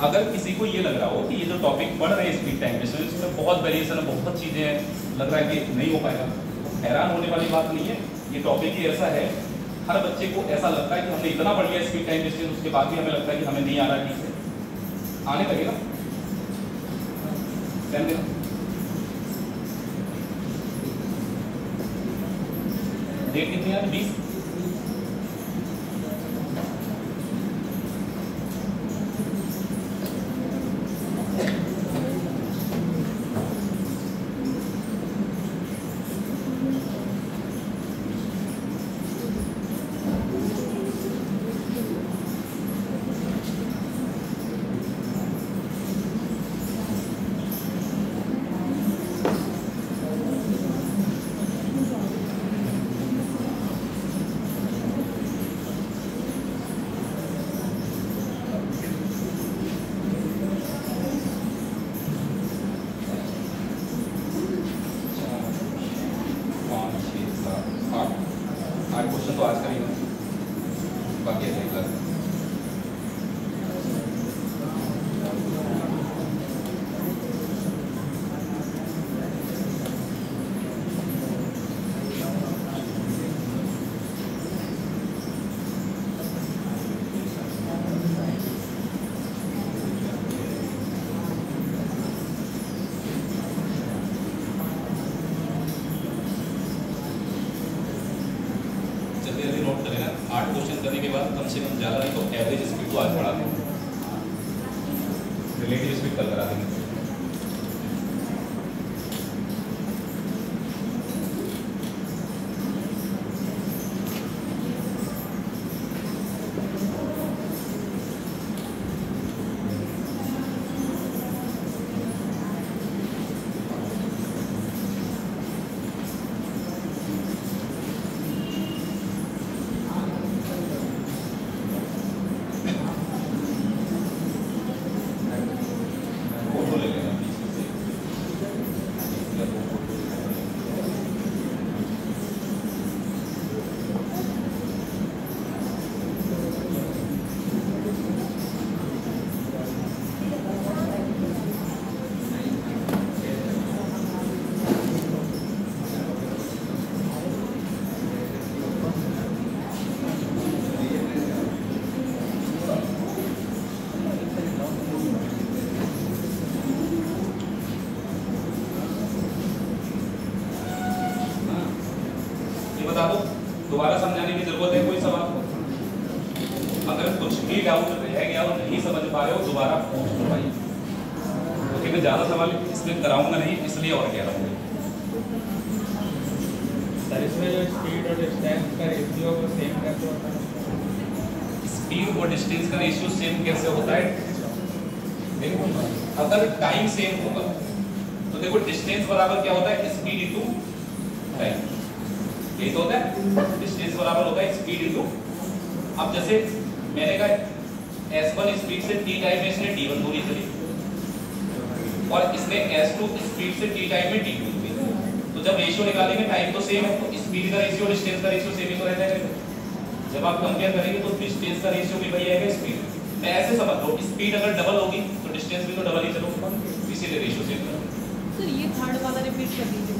अगर किसी को ये लग रहा हो कि ये जो टॉपिक पढ़ रहे हैं स्पीड टाइम डिस्टेंस, इसमें बहुत वेरिएशन है, बहुत चीजें हैं, लग रहा है कि नहीं हो पाएगा, हैरान होने वाली बात नहीं है। ये टॉपिक ही ऐसा है, हर बच्चे को ऐसा लगता है कि हमने इतना पढ़ लिया स्पीड टाइम डिस्टेंस, उसके बाद भी हमें लगता है कि हमें नहीं आ रहा ठीक से। आने लगेगा डेट कितनी है? 20। उसको आज पढ़ा देंगे, रिलेटिव स्पीड कल करा देंगे। बता दो, दोबारा समझाने की जरूरत है कोई सवाल? अगर कुछ भी डाउट रह गया और नहीं समझ पा रहे हो दोबारा पूछ लो भाई, क्योंकि मैं ज्यादा सवाल इसमें कराऊंगा नहीं, इसलिए और कह रहा हूँ। सर इसमें जो स्पीड और डिस्टेंस का रेशियो वो सेम कैसे होता है? स्पीड और डिस्टेंस का रेशियो सेम कैसे होता है? देखो, अगर टाइम सेम होगा तो देखो डिस्टेंस बराबर क्या होता है? Speed into time. ये तो होता है डिस्टेंस बराबर होता है स्पीड इनटू। अब जैसे मैंने कहा s1 स्पीड से t टाइम में इसने d1 दूरी चली और इसने s2 स्पीड से t टाइम में d2 दूरी, तो जब रेशियो निकालेंगे टाइम तो सेम है, तो स्पीड का रेशियो डिस्टेंस का रेशियो सेम ही तो रहता है। जब आप कंपेयर करेंगे तो डिस्टेंस का रेशियो भी वही आएगा स्पीड। मैं ऐसे समझ लो, स्पीड अगर डबल होगी तो डिस्टेंस भी तो डबल ही चलो, इसीलिए रेशियो सेम है। सर ये थर्ड वाला रिपीट कर दीजिए।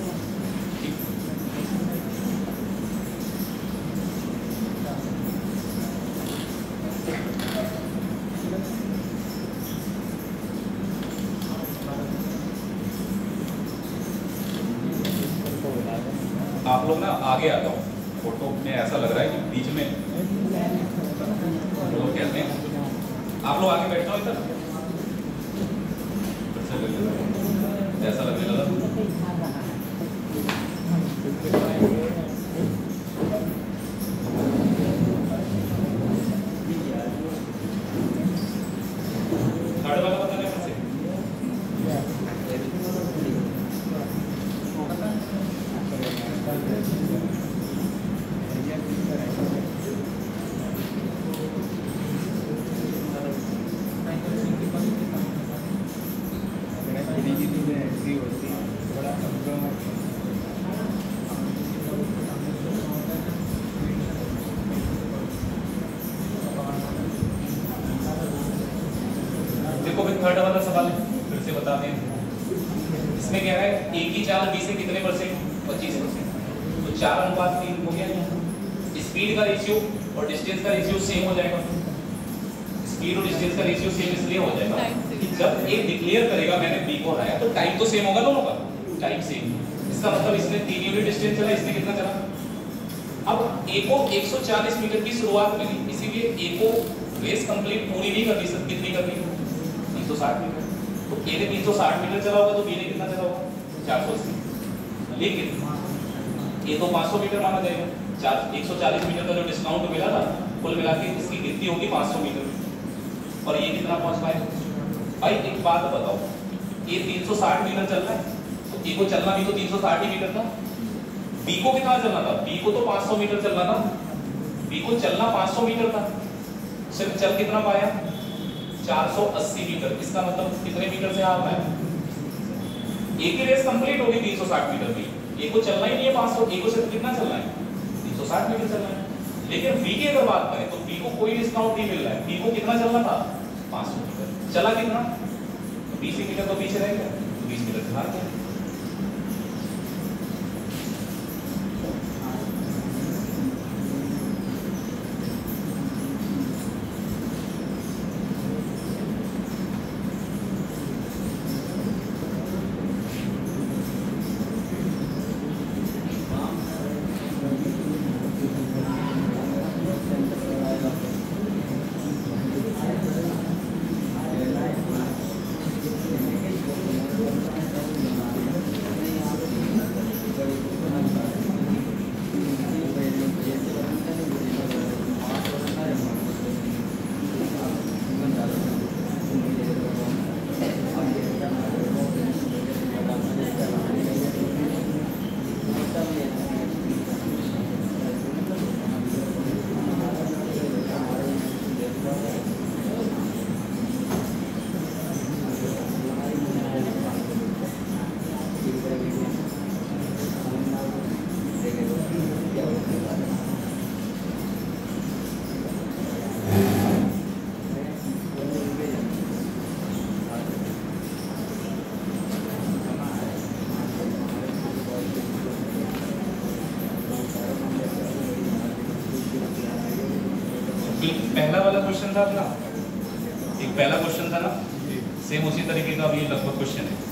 आप लोग ना आगे आ जाओ, फोटो में ऐसा लग रहा है कि बीच में लोग कहते हैं आप लोग आगे बैठ जाओ इधर, ऐसा लगने लगा। थर्ड वाला बताने फिर से। देखो फिर थर्ड वाला सवाल फिर से बताते हैं। इसमें क्या है, एक ही चाल बी से कितने परसेंट? 25%। तो 4:3 हो गया। स्पीड का रेशियो और डिस्टेंस का रेशियो सेम हो जाएगा। स्पीड और डिस्टेंस का रेशियो सेम इसलिए हो जाएगा कि जब ए डिक्लेयर करेगा मैंने बी को हराया तो टाइम तो सेम होगा दोनों का, टाइम सेम। इसका मतलब इसने 3 यूनिट डिस्टेंस चला, इसने कितना चला? अब ए को 140 मीटर की शुरुआत मिली, इसीलिए ए को रेस कंप्लीट पूरी नहीं करनी, सब कितनी करनी? 360 मीटर। तो ए ने 360 मीटर चला होगा तो बी ने कितना चला होगा? 480। लेकिन ए तो 500 मीटर माना जाएगा, 140 मीटर का जो डिस्काउंट मिला था कुल मिला के इसकी गिनती होगी 500 मीटर, और ये कितना पहुंच पाए? भाई एक बात बताओ, ये 360 मीटर चल रहा है तो ए को चलना भी तो 360 ही मीटर था। बी को कितना चलना था? बी को तो 500 मीटर चलना था, बी को चलना 500 मीटर था, सिर्फ चल कितना पाया? 480 मीटर। इसका मतलब कितने मीटर से आ रहा है? ए की रेस कंप्लीट होगी 360 मीटर की, ए को चलना ही नहीं है 500, ए को सिर्फ कितना चलना है? 360 मीटर चलना है। लेकिन बी की अगर बात करें तो बी को कोई डिस्काउंट नहीं मिल रहा है, बी को कितना चलना था? 500 मीटर। चला कितना? 20 मीटर तो पीछे रह गया, 20 मीटर से हार गया। वाला क्वेश्चन था अपना, एक पहला क्वेश्चन था ना, सेम उसी तरीके का भी लगभग क्वेश्चन है।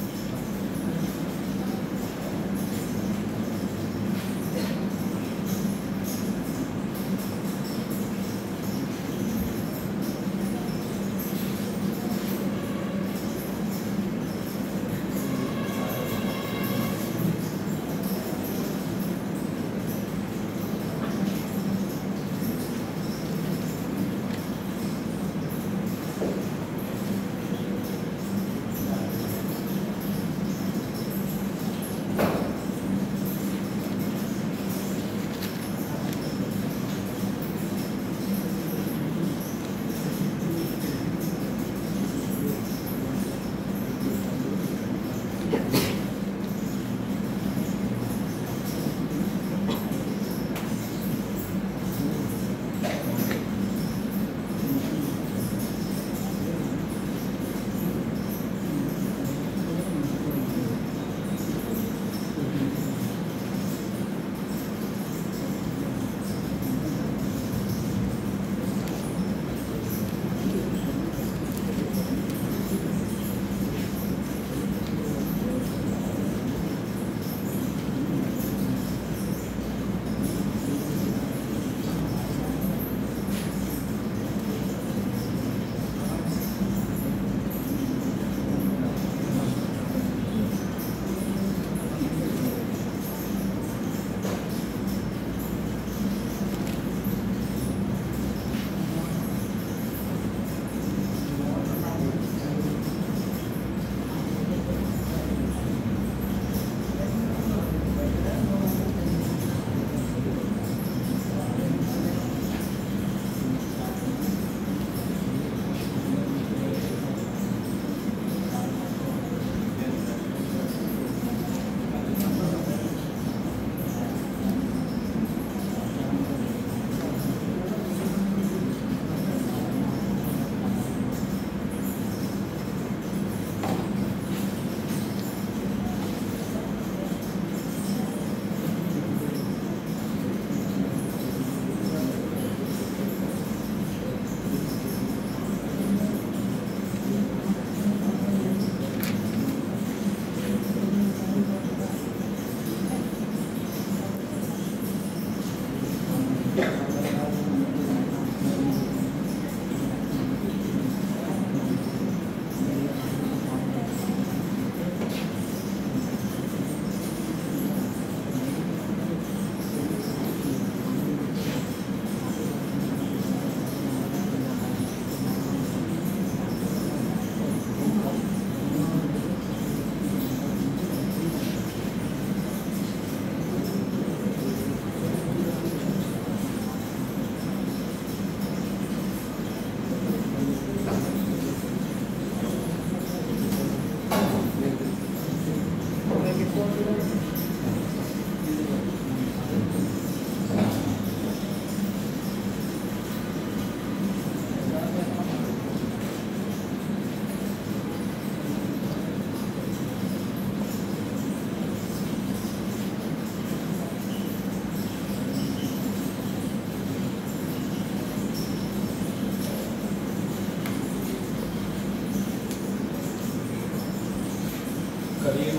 करिए,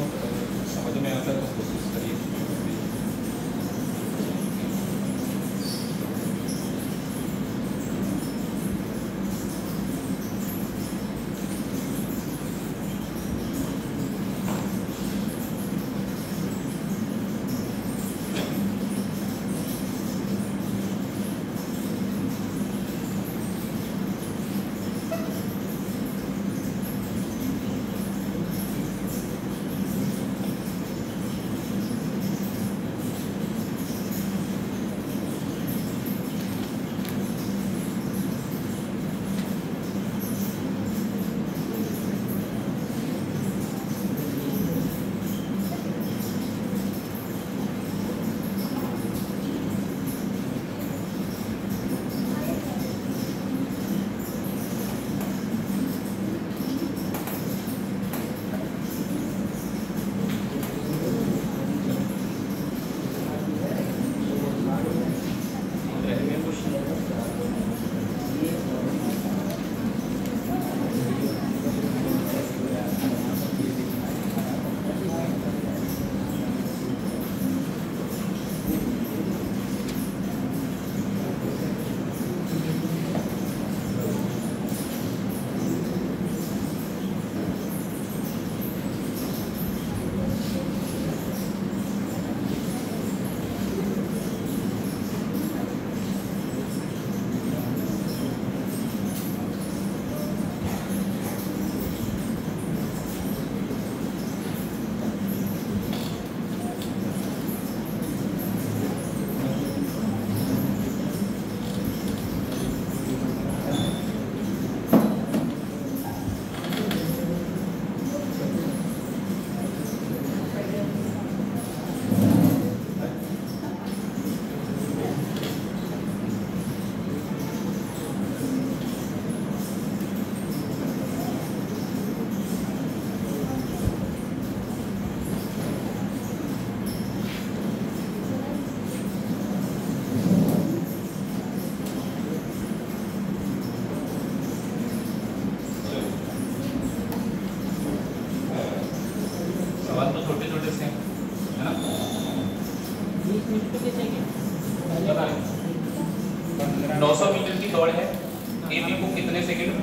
समझ में आता है तो कोशिश करिए।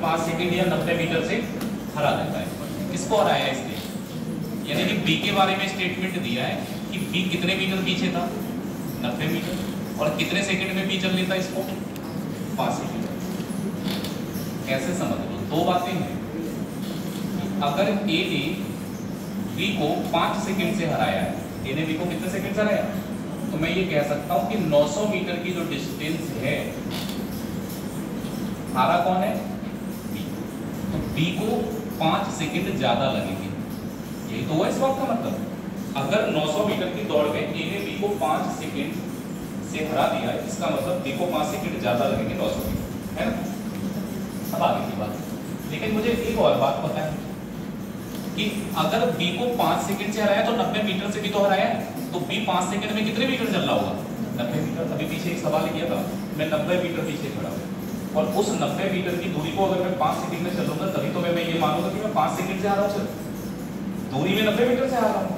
5 सेकंड या 90 मीटर से हरा देता है। किसको हराया इसने? यानी कि बी के बारे में स्टेटमेंट दिया है कि बी कितने मीटर पीछे था, 90 मीटर, और कितने सेकंड में बी चल लेता इसको, 5 सेकंड। कैसे समझ लो, दो बातें हैं। अगर ए ने बी को 5 सेकंड से हराया है, ए ने बी को कितने सेकंड से हराया, तो मैं ये कह सकता हूं कि 900 मीटर की जो डिस्टेंस है, हारा कौन है, बी। तो बी को 5 सेकंड ज्यादा लगेंगे। यही तो हुआ इस बात का मतलब। अगर 900 मीटर की दौड़ में ए ने बी को 5 सेकंड से हरा दिया है, इसका मतलब बी को 5 सेकंड ज्यादा लगेंगे 900 मीटर, है ना। अब आगे की बात, लेकिन मुझे एक और बात पता है कि अगर बी को 5 सेकंड से हराया तो 90 मीटर से भी तो हराया है, तो बी 5 सेकंड में कितने मीटर चल रहा होगा, 90 मीटर। अभी पीछे एक सवाल किया था, मैं 90 मीटर पीछे खड़ा हूं, और उस 90 मीटर की दूरी को अगर मैं 5 सेकंड में चलूंगा तभी तो मैं ये मानूंगा कि मैं 5 सेकंड से आ रहा हूँ। दूरी में 90 मीटर से आ रहा हूँ,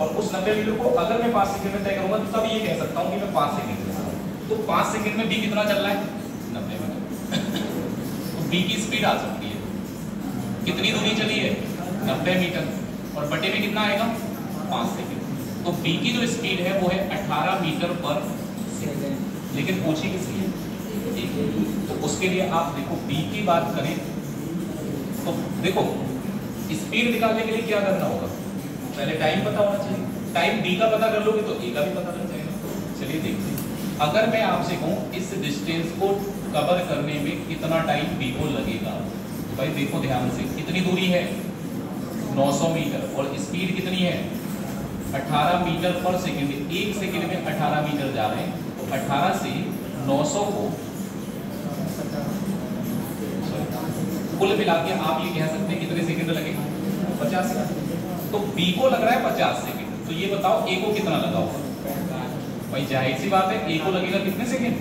और उस 90 मीटर को अगर मैं 5 सेकंड में तय करूंगा तो तब ये कह सकता हूँ कि मैं 5 सेकंड से आ रहा हूँ। तो 5 सेकंड में बी कितना चल रहा है, 90 मीटर। तो बी की स्पीड आ सकती है, कितनी दूरी चली है, 90 मीटर, और बटे में कितना आएगा, 5 सेकंड। तो बी की जो स्पीड है वो है 18 मीटर पर सेकंड। लेकिन पूछी किसकी है, तो उसके लिए आप देखो बी की बात करें तो देखो स्पीड निकालने के लिए क्या करना होगा, पहले टाइम पता होना चाहिए। टाइम बी का पता कर लोगे तो ए का भी पता लग जाएगा। चलिए देखते हैं, अगर मैं आपसे कहूं इस डिस्टेंस को कवर करने में कितना टाइम बी को लगेगा, तो भाई देखो ध्यान से, कितनी दूरी है, 900 मीटर, और स्पीड कितनी है, 18 मीटर पर सेकंड। एक सेकंड में 18 मीटर जा रहे हैं, तो 18 से 900 को कुल मिला के आप ये कह सकते हैं कितने सेकंड लगेगा, 50 सेकंड। तो बी को लग रहा है 50 सेकंड, तो ये बताओ ए को कितना लगा होगा। भाई जाहिर सी बात है ए को लगेगा कितने सेकंड,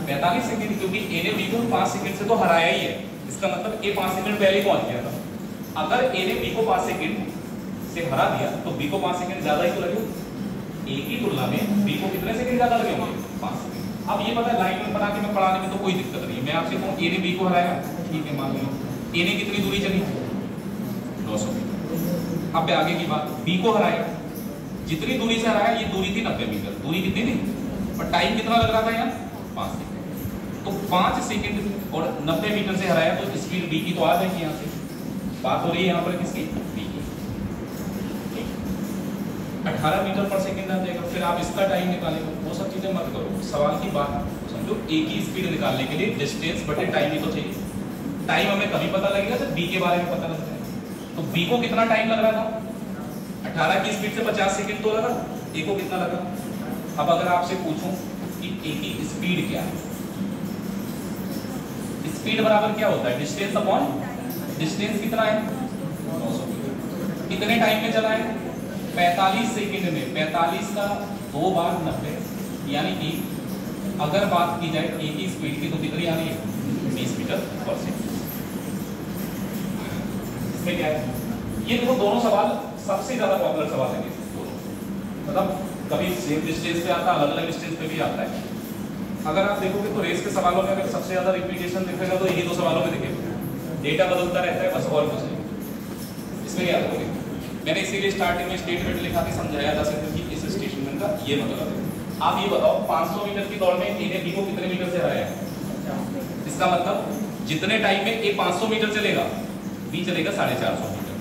45 सेकंड, क्योंकि ए ने बी को 5 सेकंड से तो हराया ही है। इसका मतलब ए 5 सेकंड पहले पहुंच गया था। अगर ए ने बी को 5 सेकंड से हरा दिया तो बी को 5 सेकंड ज्यादा ही तो लगे। ए की तुलना में बी को कितने सेकंड ज्यादा लगे होंगे, 5 सेकंड। अब ये पता है लाइन में बना के मैं पढ़ाने में तो कोई दिक्कत नहीं है। मैं आपसे कहूँ ए ने बी को हराया, ठीक है, मान लो ए ने कितनी दूरी चली, 900 मीटर। अब आगे की बात, बी को हराया, जितनी दूरी से हराया ये दूरी थी 90 मीटर, दूरी कितनी थी, और टाइम कितना लग रहा था यहाँ, 5 सेकंड। तो 5 सेकंड और 90 मीटर से हराया तो स्पीड बी की तो आ जाएगी। यहाँ से बात हो रही है यहाँ पर किसकी, बी की। 18 मीटर पर सेकंड आ जाएगा। फिर आप इसका टाइम निकालेंगे, वो सब चीजें मत करो, सवाल की बात समझो। ए की स्पीड निकालने के लिए डिस्टेंस बटे टाइम ही तो चाहिए। टाइम हमें कभी पता लगेगा जब बी के बारे में पता लग जाएगा। तो बी को कितना टाइम लग रहा था, 18 की स्पीड से 50 सेकंड तो लगा, ए को कितना लगा। अब अगर आपसे पूछूं कि ए की स्पीड क्या है, स्पीड बराबर क्या होता है, डिस्टेंस अपॉन डिस्टेंस कितना है, 900 मीटर। कितने टाइम में चला है, 45 सेकंड में। 45 का 2 बार 90, यानी कि अगर बात की जाए ए की स्पीड की तो कितनी आ रही है, 20 मीटर पर सेकंड। इसमें क्या है, ये देखो दोनों सवाल सबसे ज्यादा पॉपुलर सवाल है दोनों, मतलब कभी सेम डिस्टेंस पे आता है, अलग अलग डिस्टेंस पे भी आता है। अगर आप देखोगे तो रेस के सवालों में अगर सबसे ज्यादा रिपीटेशन दिखेगा तो यही 2 सवालों में दिखेगा। डेटा बदलता रहता है बस, और कुछ नहीं। इसमें याद रखोगे, मैंने इसीलिए स्टार्टिंग में स्टेटमेंट लिखा के समझाया जा सकता कि इस स्टेटमेंट का ये मतलब है। आप ये बताओ 500 मीटर की दौड़ में ए ने बी को कितने मीटर से हराया, इसका मतलब जितने टाइम में ए 500 मीटर चलेगा बी चलेगा 450 मीटर।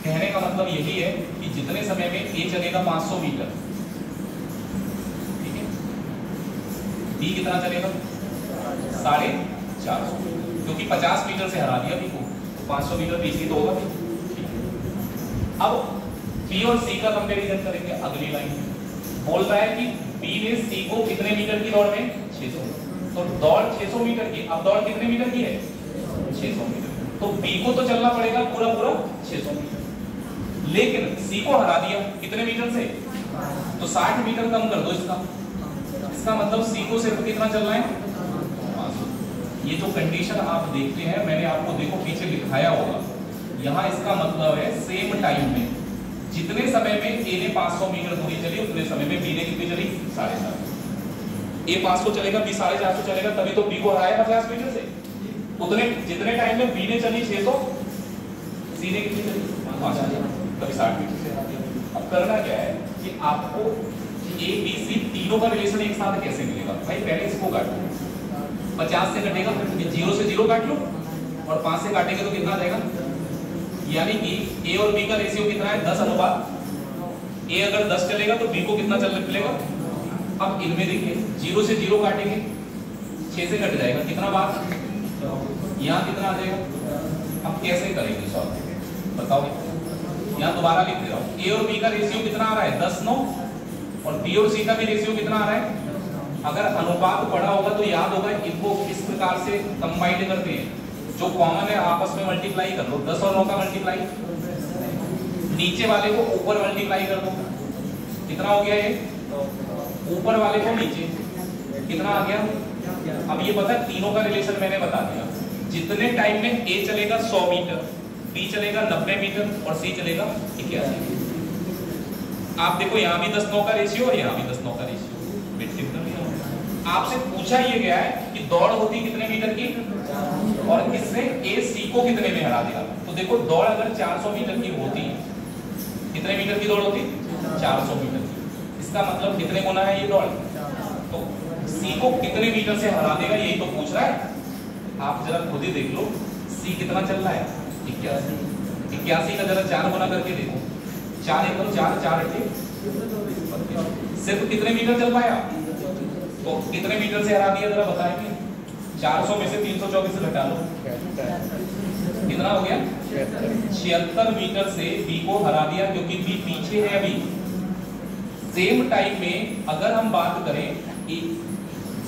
कहने का मतलब यही है कि जितने समय में ए चलेगा 500 मीटर, ठीक है, बी कितना चलेगा, 450, क्योंकि 50 मीटर से हरा दिया बी को, तो 500 मीटर बी की तो होगा भी। अब बी और सी का कंपैरिजन करेंगे। अगली लाइन बोल रहा है कि बी ने सी को कितने मीटर की दौड़ में, 600, तो दौड़ 600 मीटर की। अब दौड़ कितने मीटर की है, 600 मीटर। तो बी को तो चलना पड़ेगा पूरा 600 मीटर, लेकिन सी को हरा दिया कितने मीटर से, तो 60 मीटर कम कर दो इसका मतलब सी को सिर्फ कितना चलना है, 500। ये जो कंडीशन आप देखते हैं मैंने आपको देखो पीछे लिखाया होगा, यहाँ इसका मतलब है सेम टाइम में जितने समय में ए ने 500 मीटर दूरी चली उतने समय में बी ने कितनी चली, 450। ए 500 चलेगा, बी 450 चलेगा, तभी तो बी को हराया 50 मीटर से। उतने जितने टाइम में बी ने चली 600, सी ने कितनी चली 500, कभी 60 मीटर से हरा दिया। अब करना क्या है कि आपको ए बी सी तीनों का रिलेशन एक साथ कैसे मिलेगा? भाई पहले इसको काटो, 50 से कटेगा, 0 से 0 काट लो और 5 से काटेंगे तो कितना आ जाएगा? यानी कि ए और बी का रेशियो कितना है? 10 अनुपात। ए अगर 10 चलेगा तो बी को कितना चलेगा? अब इनमें देखिए 0 से 0 काटेंगे, 6 से कट जाएगा, कितना बार? यहाँ कितना आ जाएगा? अब कैसे करेंगे सॉल्व बताओ? यहाँ दोबारा लिख दे रहा हूँ, ए और बी का रेशियो कितना आ रहा है? 10-9, और बी और सी का भी रेशियो कितना आ रहा है? अगर अनुपात पढ़ा होगा तो याद होगा, इनको किस प्रकार से कंबाइंड करते हैं, जो कॉमन है आपस में मल्टीप्लाई कर लो, 10 और 9 का मल्टीप्लाई, नीचे वाले को ऊपर मल्टीप्लाई कर दो, कितना हो गया ये? ऊपर वाले को नीचे, कितना आ गया? अब ये पता है तीनों का रिलेशन मैंने बता दिया, जितने टाइम में ए चलेगा 100 मीटर, बी चलेगा 90 मीटर और सी चलेगा 81। आप देखो यहाँ भी 10-9 का रेशियो और यहाँ भी 10-9 का रेशियो, आपसे पूछा ये गया है कि दौड़ होती कितने मीटर की और इसने ए सी को कितने में हरा दिया। तो देखो दौड़ अगर 400 मीटर की होती, कितने मीटर की दौड़ होती? 400 मीटर की। इसका मतलब कितने गुना है ये दौड़? तो सी को कितने मीटर से हरा देगा यही तो पूछ रहा है। आप जरा खुद ही देख लो, सी कितना चल रहा है? 81 का जरा 4 गुना करके देखो, 4 एकदम 4 4 सिर्फ कितने मीटर चल पाया? तो कितने मीटर से हरा दिया जरा बताएंगे? 400 में से 324 से घटा लो, कितना हो गया? 76 मीटर से बी को हरा दिया, क्योंकि बी पीछे है अभी। सेम टाइम में अगर हम बात करें कि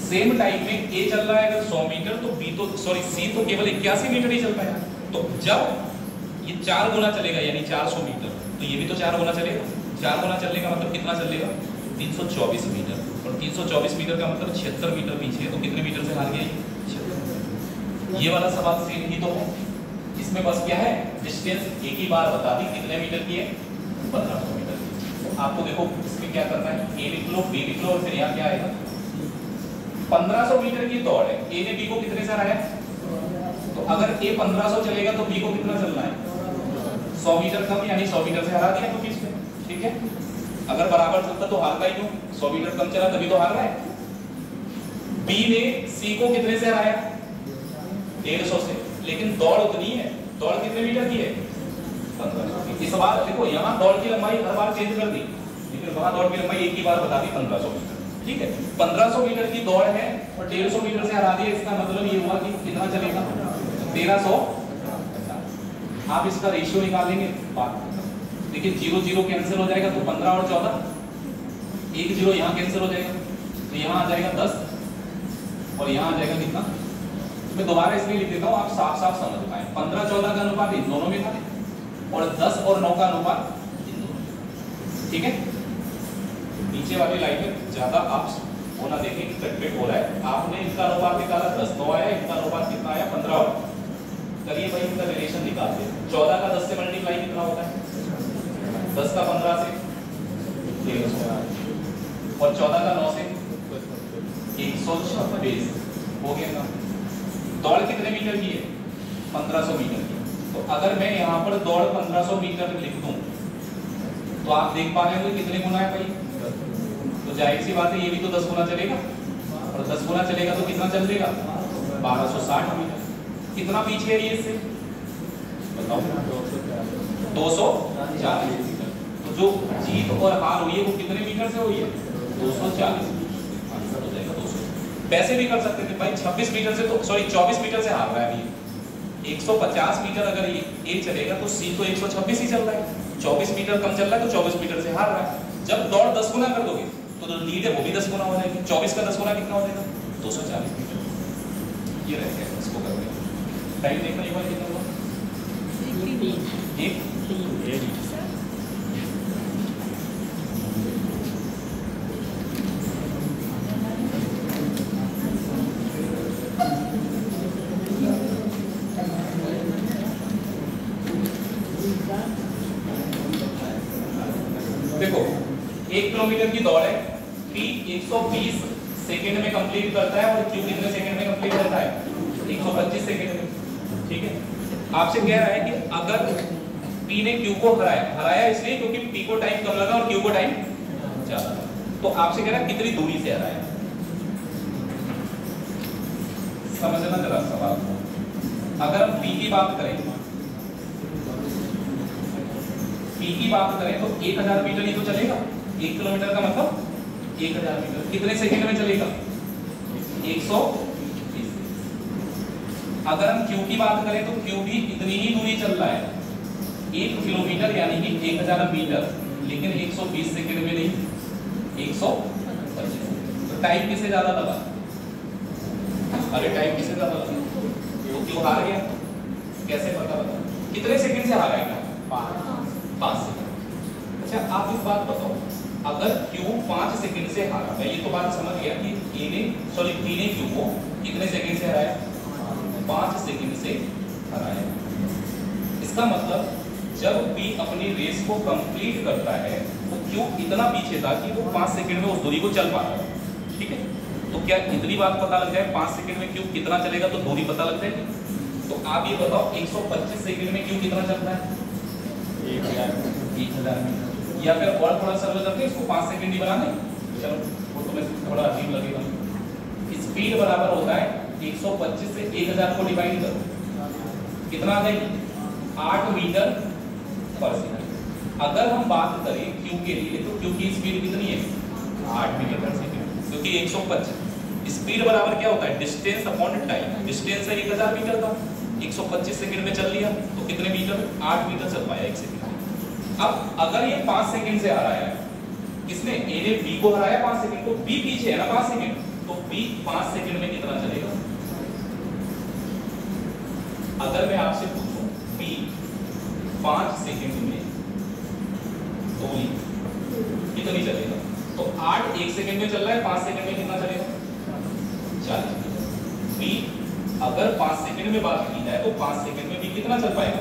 सेम टाइम में ए चल रहा है अगर 100 मीटर, तो बी तो सी तो केवल 81 मीटर ही चल पाया। तो जब ये 4 गुना चलेगा यानी 400 मीटर, तो ये भी तो 4 गुना चलेगा। 4 गुना चलने का मतलब कितना चलेगा? 324 मीटर, और 324 मीटर का मतलब 76 मीटर पीछे है, तो कितने मीटर से हार गया? ये वाला सवाल सेम ही तो है, इसमें बस क्या है, डिस्टेंस एक ही बार बता दी कितने मीटर की है, 1500 मीटर की। तो आपको देखो इसमें क्या करना है, ए लिख लो, बी लिख लो, और फिर यहाँ क्या आएगा? 1500 मीटर की दौड़ है, ए ने बी को कितने से हराया? तो अगर ए 1500 चलेगा तो बी को कितना चलना है? 100 मीटर कम, यानी 100 मीटर से हरा दिया तो बीच में, ठीक है। अगर बराबर चलता तो हारता ही क्यों? 100 मीटर कम चला तभी तो हार रहा है। बी ने सी को कितने से हराया? 150 से, लेकिन दौड़ उतनी है। दौड़ कितने मीटर की है? 1500। इस बार देखो यहाँ दौड़ की लंबाई हर बार चेंज कर दी, लेकिन वहां दौड़ की लंबाई एक ही बार बता दी, 1500 मीटर, ठीक है। 1500 मीटर की दौड़ है और 150 मीटर से हरा दिया, इसका मतलब ये हुआ कि कितना चलेगा? 1300। आप इसका रेशियो निकालेंगे, देखिए 0 0 कैंसिल हो जाएगा, तो 15 और 14, 1 0 यहाँ कैंसिल हो जाएगा, तो यहाँ आ जाएगा 10 और यहाँ आ जाएगा कितना? मैं दोबारा इसलिए लिख देता हूँ आप साफ साफ समझ पाए। 15-14 का अनुपात इन दोनों में था और 10 और 9 का अनुपात इन दोनों में, ठीक है। नीचे वाली लाइन में ज्यादा आप वो ना देखें कि कटपिट हो रहा है। आपने इनका अनुपात निकाला, 10 9 आया, इनका अनुपात कितना आया? 15 और करिए भाई इनका रिलेशन निकाल दे। 14 का 10 से मल्टीप्लाई कितना होता है? 10 का 15 से 150 और 14 का 9 से 126 हो गया ना। दौड़ कितने मीटर की है? 1500 मीटर की। तो अगर मैं यहाँ पर दौड़ 1500 मीटर लिख दूं तो आप देख पा रहे हो कितने गुना है भाई? तो जाहिर सी बात है ये भी तो 10 गुना चलेगा, और 10 गुना चलेगा तो कितना चल देगा? 1260 मीटर। कितना पीछे है ये इससे बताओ? 240 मीटर। तो जो जीत और हार हुई है वो कितने मीटर से हुई है? 240 मीटर। आंसर हो जाएगा 200। वैसे भी कर सकते थे भाई 26 मीटर से, तो 24 मीटर से हार रहा है अभी। 150 मीटर अगर ये ए चलेगा तो सी तो 126 ही चल रहा है, 24 मीटर कम चल रहा है तो 24 मीटर से हार रहा है। जब दौड़ 10 गुना कर दोगे तो जो लीड है वो भी 10 गुना हो जाएगी। 24 का 10 गुना कितना हो जाएगा? 240 मीटर। ये रह गया इसको करने। टाइम देखना एक बार कितना हुआ? 1 देखो 1 किलोमीटर की दौड़ है, P 120 सेकंड में कंप्लीट करता है और Q कितने सेकंड में कंप्लीट करता है? 125 सेकंड में। ठीक है, आपसे कह रहा है कि अगर P ने Q को हराया इसलिए क्योंकि P को टाइम कम लगा और Q को टाइम ज्यादा लगा, तो आपसे कह रहा है कितनी दूरी से हराया। समझना जरा सवाल को। अगर हम P की बात करें तो 1000 मीटर ही तो चलेगा। 1 किलोमीटर का मतलब 1000 मीटर कितने सेकंड में चलेगा? 120। अगर हम Q की बात करें तो Q भी इतनी ही दूरी चल रहा है, 1 किलोमीटर यानी कि 1000 मीटर, लेकिन 120 सेकंड में नहीं, 125। तो टाइम किससे ज्यादा लगा? अरे टाइम किससे ज्यादा लगा? तो Q हार गया। कैसे पता लगा? कितने सेकंड से हारेगा? 5 सेकंड। अच्छा आप एक बात बताओ, अगर Q 5 सेकंड से हारा, मैं ये तो बात समझ गया कि P ने Q को कितने सेकंड से हराया? 5 सेकंड से हराया। इसका मतलब जब P अपनी रेस को कंप्लीट करता है तो Q इतना पीछे था कि वो 5 सेकंड में उस दूरी को चल पाता है। ठीक है, तो क्या इतनी बात पता लग जाए 5 सेकंड में Q कितना चलेगा तो दूरी पता लग जाएगी? तो आप ये बताओ 125 सेकंड में Q कितना चलता है? 1000 मीटर। या फिर और थोड़ा सरल करके इसको 5 सेकंड ही बना दें, चलो वो तुम्हें थोड़ा अजीब लगेगा। स्पीड बराबर होता है 125 से 1000 को डिवाइड करो, कितना आ जाएगी? 8 मीटर पर सेकंड। अगर हम बात करें Q के लिए तो Q की स्पीड कितनी है? 8 मीटर पर सेकंड, क्योंकि 125 स्पीड बराबर क्या होता है? Distance upon time. डिस्टेंस है 1000 मीटर का, 125 सेकंड में चल लिया तो कितने मीटर? 8 मीटर चल पाया 1 सेकंड। अब अगर ये 5 सेकंड से हराया है, किसने? A ने B को हराया 5 सेकंड, तो B पीछे है ना 5 सेकंड, तो B 5 सेकंड में कितना चलेगा? अगर मैं आपसे पूछूं B 5 सेकंड में दूरी कितनी चलेगा, तो 8 1 सेकंड में चल रहा है, 5 सेकंड में कितना चलेगा? 40 मीटर। B अगर 5 सेकंड में बात की जाए तो 5 सेकंड में B कितना चल पाएगा?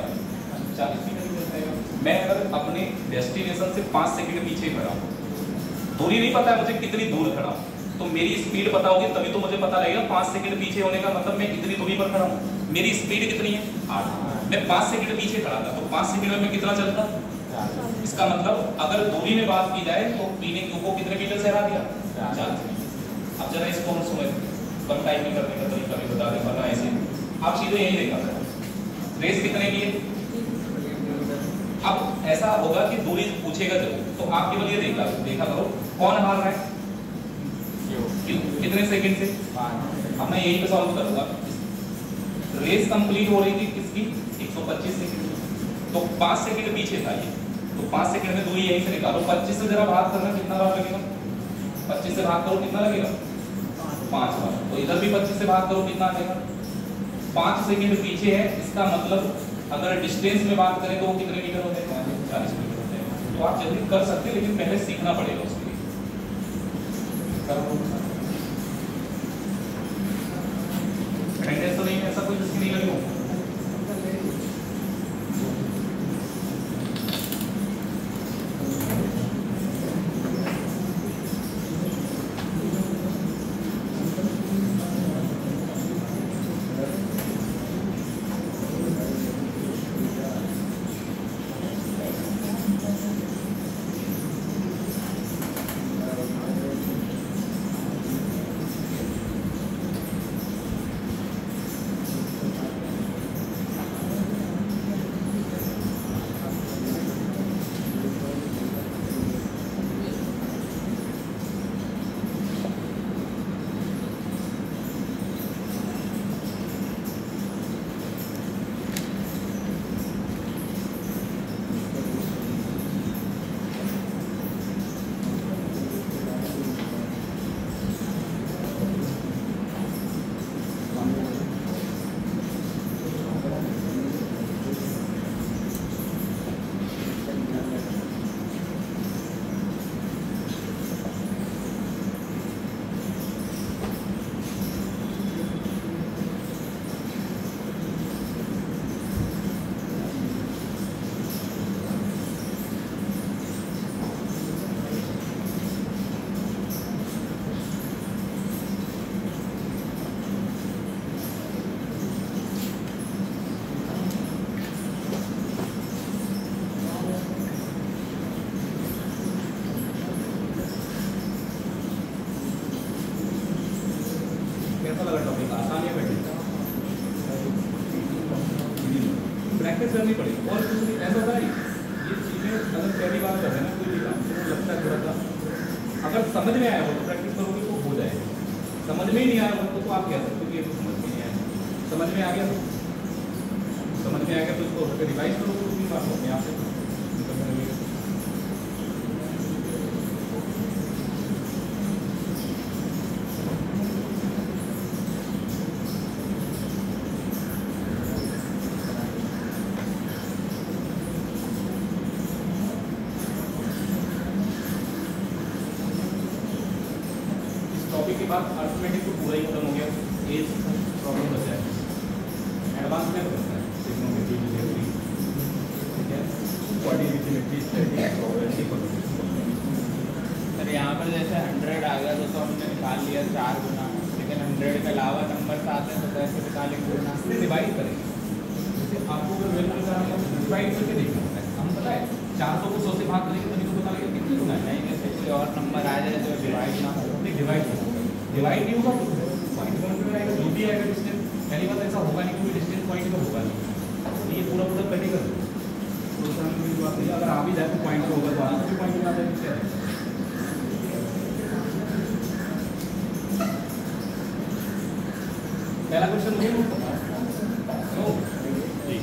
40 मीटर चल पाएगा। मैं अगर अपने डेस्टिनेशन से 5 सेकंड पीछे खड़ा हूं, दूरी नहीं पता है मुझे कितनी दूर खड़ा हूं, तो मेरी स्पीड पता होगी तभी तो मुझे पता लगेगा 5 सेकंड पीछे होने का मतलब मैं इतनी दूरी पर खड़ा हूं। मेरी स्पीड कितनी है? 8। मैं 5 सेकंड पीछे खड़ा था तो 5 सेकंड में मैं कितना चलता? इसका मतलब अगर दूरी में बात की जाए तो P ने Q को कितने मीटर से हरा दिया? 40 मीटर। अब जरा इसको हम समझ, कम टाइम में करने का तरीका भी बता दें, वरना ऐसे आप सीधे यही देखा करो। रेस कितने की है? अब ऐसा होगा कि दूरी पूछेगा जरूर, तो आप केवल ये देखा करो कौन हार रहा है? Q। कितने सेकंड से? 5। अब मैं यही पे सॉल्व करूंगा। रेस कंप्लीट हो रही थी किसकी? 125 सेकंड, तो 5 सेकंड पीछे था ये, तो 5 सेकंड में दूरी यहीं से निकालो। 25 से जरा भाग करना, कितना बार लगेगा? 25 से भाग करो, कितना लगेगा? 5 बार। तो इधर भी 25 से भाग करो, कितना आ जाएगा? 5 सेकंड पीछे है, इसका मतलब अगर डिस्टेंस में बात करें तो वो कितने मीटर होते हैं? 40 मीटर होते हैं। तो आप जल्दी कर सकते हैं, लेकिन पहले सीखना पड़ेगा उसके लिए। अटेंडेंस तो नहीं है, ऐसा कोई जिसकी नहीं लगी हो? प्रैक्टिस करनी पड़ेगी और कुछ नहीं। ऐसा होता है ये चीज़ें अगर पहली बार कर रहे हैं ना कोई भी काम तो लगता है थोड़ा सा, अगर समझ में आया हो तो प्रैक्टिस करोगे तो हो जाएगा, समझ में ही नहीं आया हो तो आप कह सकते हो कि ये तो समझ में नहीं आया, समझ में आ गया तो इसको रिवाइज करो तो भी बात अपने आप से निकल जाएगी। टॉपिक के बाद अर्थमेटिक तो पूरा ही खत्म हो गया, एज प्रॉब्लम बचा है, एडवांस में बचता है ट्रिग्नोमेट्री, जियोमेट्री, ठीक है, क्वाड्रिगोनोमेट्री, स्टैटिक प्रोबेबिलिटी। सर यहाँ पर जैसे 100 आ गया तो हमने निकाल लिया 4 गुना, लेकिन 100 के अलावा नंबर आते हैं तो कैसे निकालेंगे गुना? डिवाइड करेंगे, जैसे आपको अगर वैल्यू निकालना है तो डिवाइड करके देखना होता है। हम पता है 400 को 100 से भाग करेंगे तभी तो पता लगेगा कितनी गुना है। नहीं जैसे कोई और नंबर आ जाए जो डिवाइड ना हो, नहीं डिवाइड नहीं होगा तो पॉइंट पॉइंट में आएगा, जो भी आएगा डिस्टेंस। पहली बात ऐसा होगा नहीं, कोई डिस्टेंस पॉइंट का होगा नहीं, तो ये पूरा कटेगा। तो कोई बात नहीं, अगर आ भी जाए तो पॉइंट का होगा, तो आगे भी पॉइंट में आता है। पहला क्वेश्चन हो जी,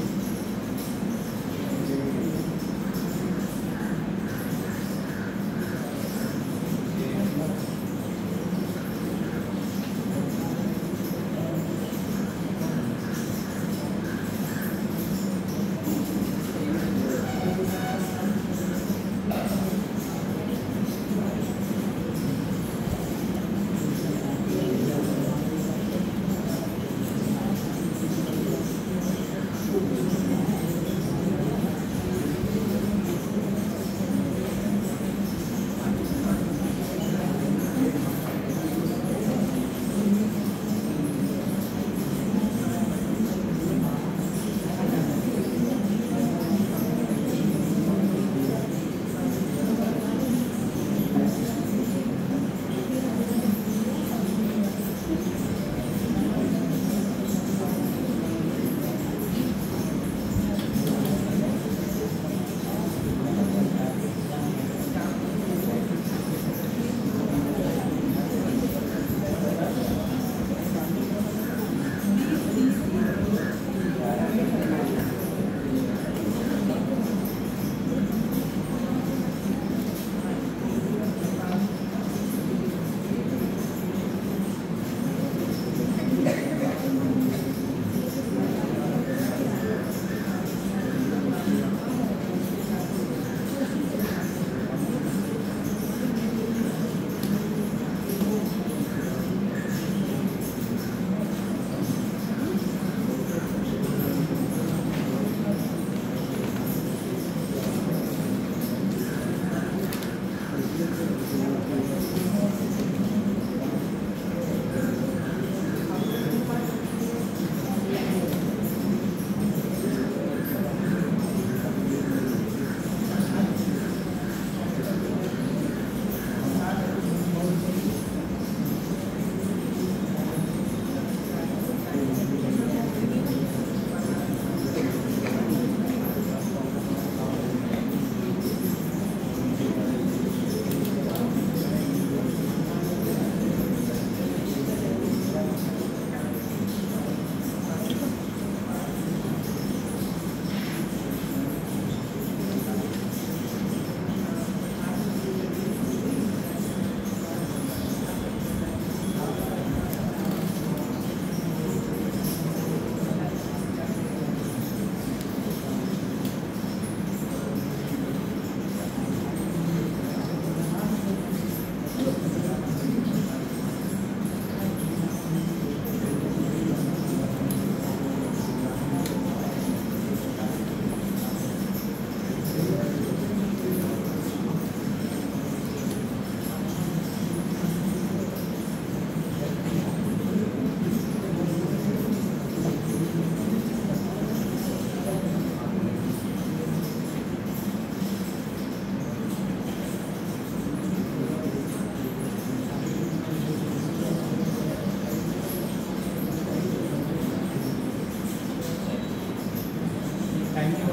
एक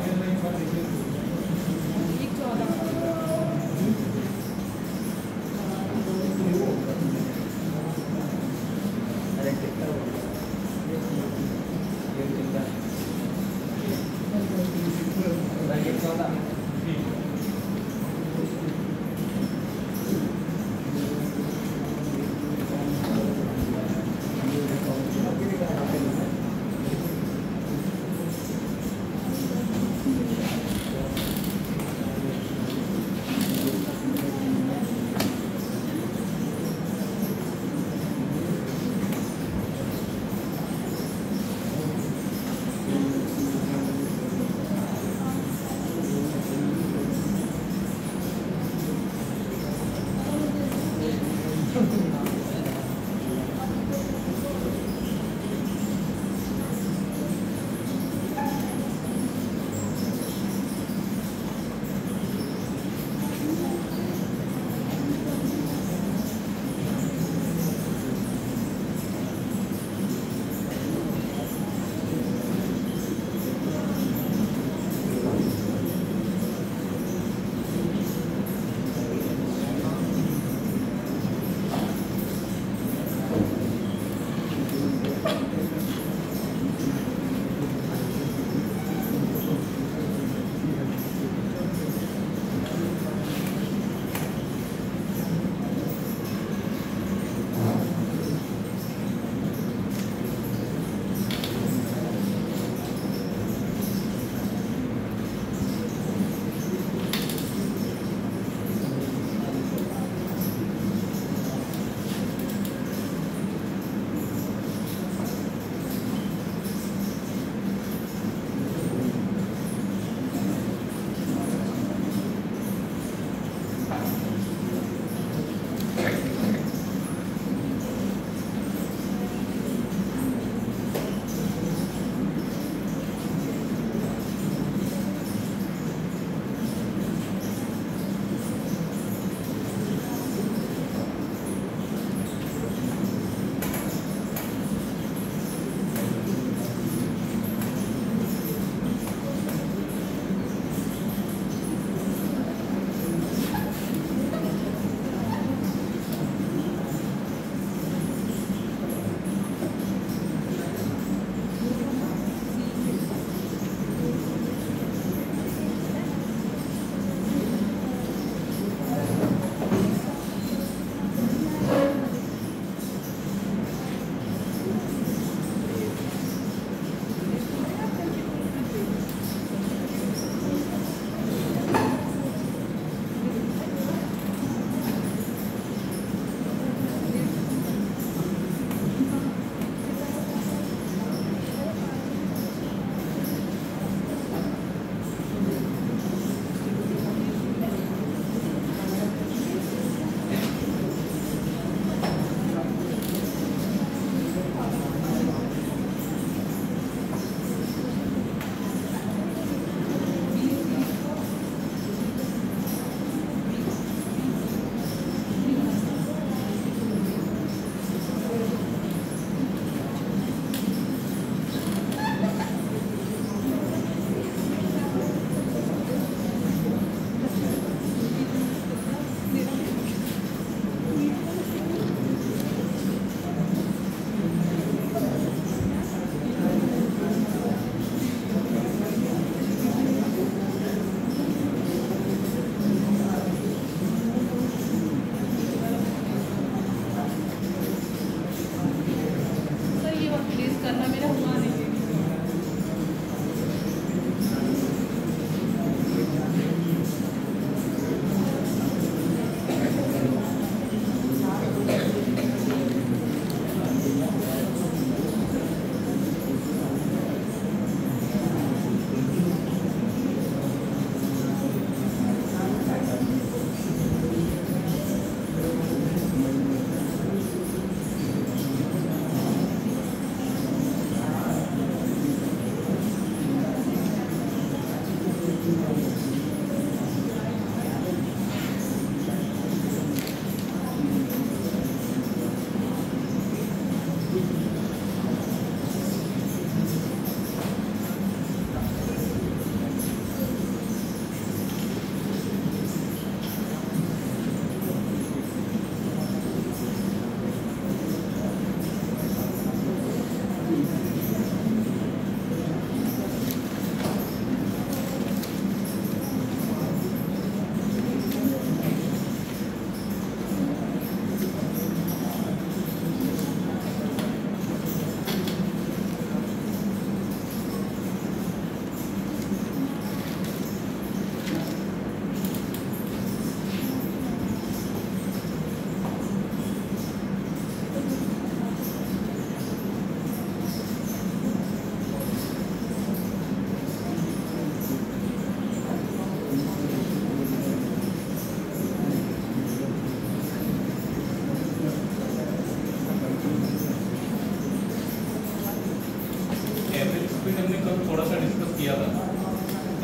14 अरे कितना हो गया? ये कितना? ये 14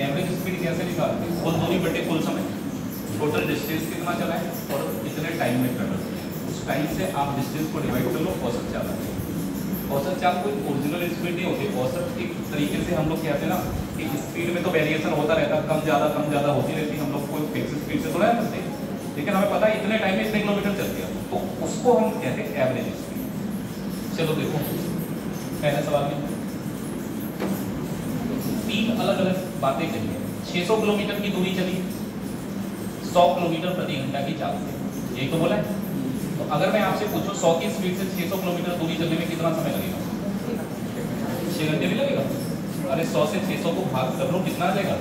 एवरेज स्पीड कैसे निकालते हैं? कुल दूरी बटे कुल समय, टोटल डिस्टेंस कितना चला है और कितने टाइम में ट्रेवल किया है, उस टाइम से आप डिस्टेंस को डिवाइड कर लो, औसत चाल आ जाएगी। औसत चाल कोई ओरिजिनल स्पीड नहीं होती, औसत एक तरीके से हम लोग कहते हैं ना कि स्पीड में तो वेरिएशन होता रहता है, कम ज़्यादा होती रहती है, हम लोग कोई फिक्स स्पीड से थोड़ा करते हैं, लेकिन हमें पता है इतने टाइम में इतने किलोमीटर चल गया, तो उसको हम कहते हैं एवरेज स्पीड। चलो देखो पहले सवाल में 3 अलग अलग बातें कही है। 600 किलोमीटर की दूरी चली, 100 किलोमीटर प्रति घंटा की चाल से, यही तो बोला है। तो अगर मैं आपसे पूछूं 100 की स्पीड से 600 किलोमीटर दूरी चलने में कितना समय लगेगा? 6 घंटे भी लगेगा? अरे 100 से 600 को भाग कर लो, कितना आ जाएगा?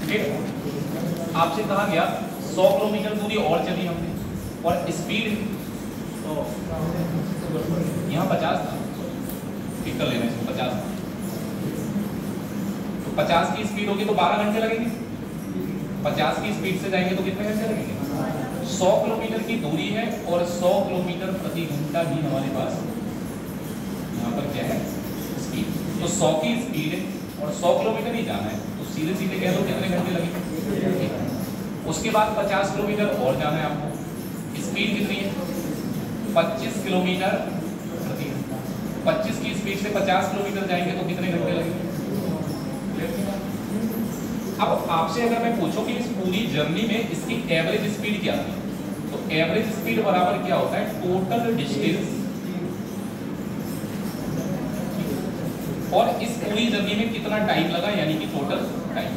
ठीक। आपसे कहा गया 100 किलोमीटर दूरी और चली हमने, और स्पीड यहाँ 50 था, ठीक कर लेना इसको 50 था। तो 50 की स्पीड होगी तो 12 घंटे लगेंगे, 50 की स्पीड से जाएंगे तो कितने घंटे लगेंगे? 100 किलोमीटर की दूरी है और 100 किलोमीटर प्रति घंटा ही हमारे पास यहाँ पर क्या है? स्पीड। तो 100 की स्पीड है और 100 किलोमीटर ही जाना है, तो सीधे सीधे कह दो कितने घंटे लगेंगे। उसके बाद 50 किलोमीटर और जाना है आपको, स्पीड कितनी है? 25 किलोमीटर प्रति घंटा। 25 की स्पीड से 50 किलोमीटर जाएंगे तो कितने घंटे लगेंगे? अब आपसे अगर मैं पूछूं कि इस पूरी जर्नी में इसकी एवरेज स्पीड क्या थी, तो एवरेज स्पीड बराबर क्या होता है? टोटल डिस्टेंस, और इस पूरी जर्नी में कितना टाइम लगा, यानी कि टोटल टाइम।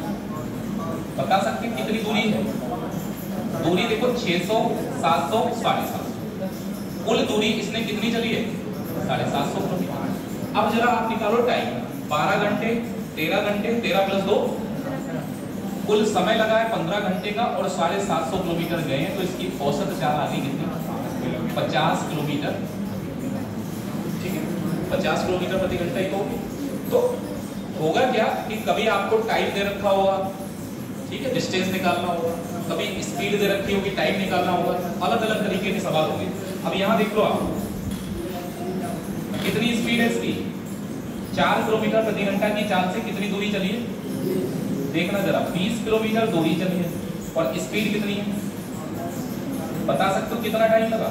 बता सकते हैं कितनी दूरी है? दूरी देखो 600, 700, 750, कुल दूरी इसने कितनी चली है? 750 किलोमीटर। अब जरा आप निकालो टाइम, 12 घंटे, 13 घंटे, 13 + 2, कुल समय लगा है 15 घंटे का, और 750 किलोमीटर गए हैं, तो इसकी औसत चाल आ गई कितनी? 50 किलोमीटर। ठीक है, 50 किलोमीटर प्रति घंटा ही तो होगी। तो होगा क्या कि कभी आपको टाइम दे रखा होगा, ठीक है, डिस्टेंस निकालना होगा, कभी स्पीड दे रखी होगी, टाइम निकालना होगा, अलग अलग तरीके के सवाल होंगे। अब यहाँ देख लो आप, कितनी स्पीड है इसकी? 4 किलोमीटर प्रति घंटा की चाल से कितनी दूरी चली है? देखना जरा, 20 किलोमीटर दूरी चली है, और स्पीड कितनी है? बता सकते हो कितना टाइम लगा?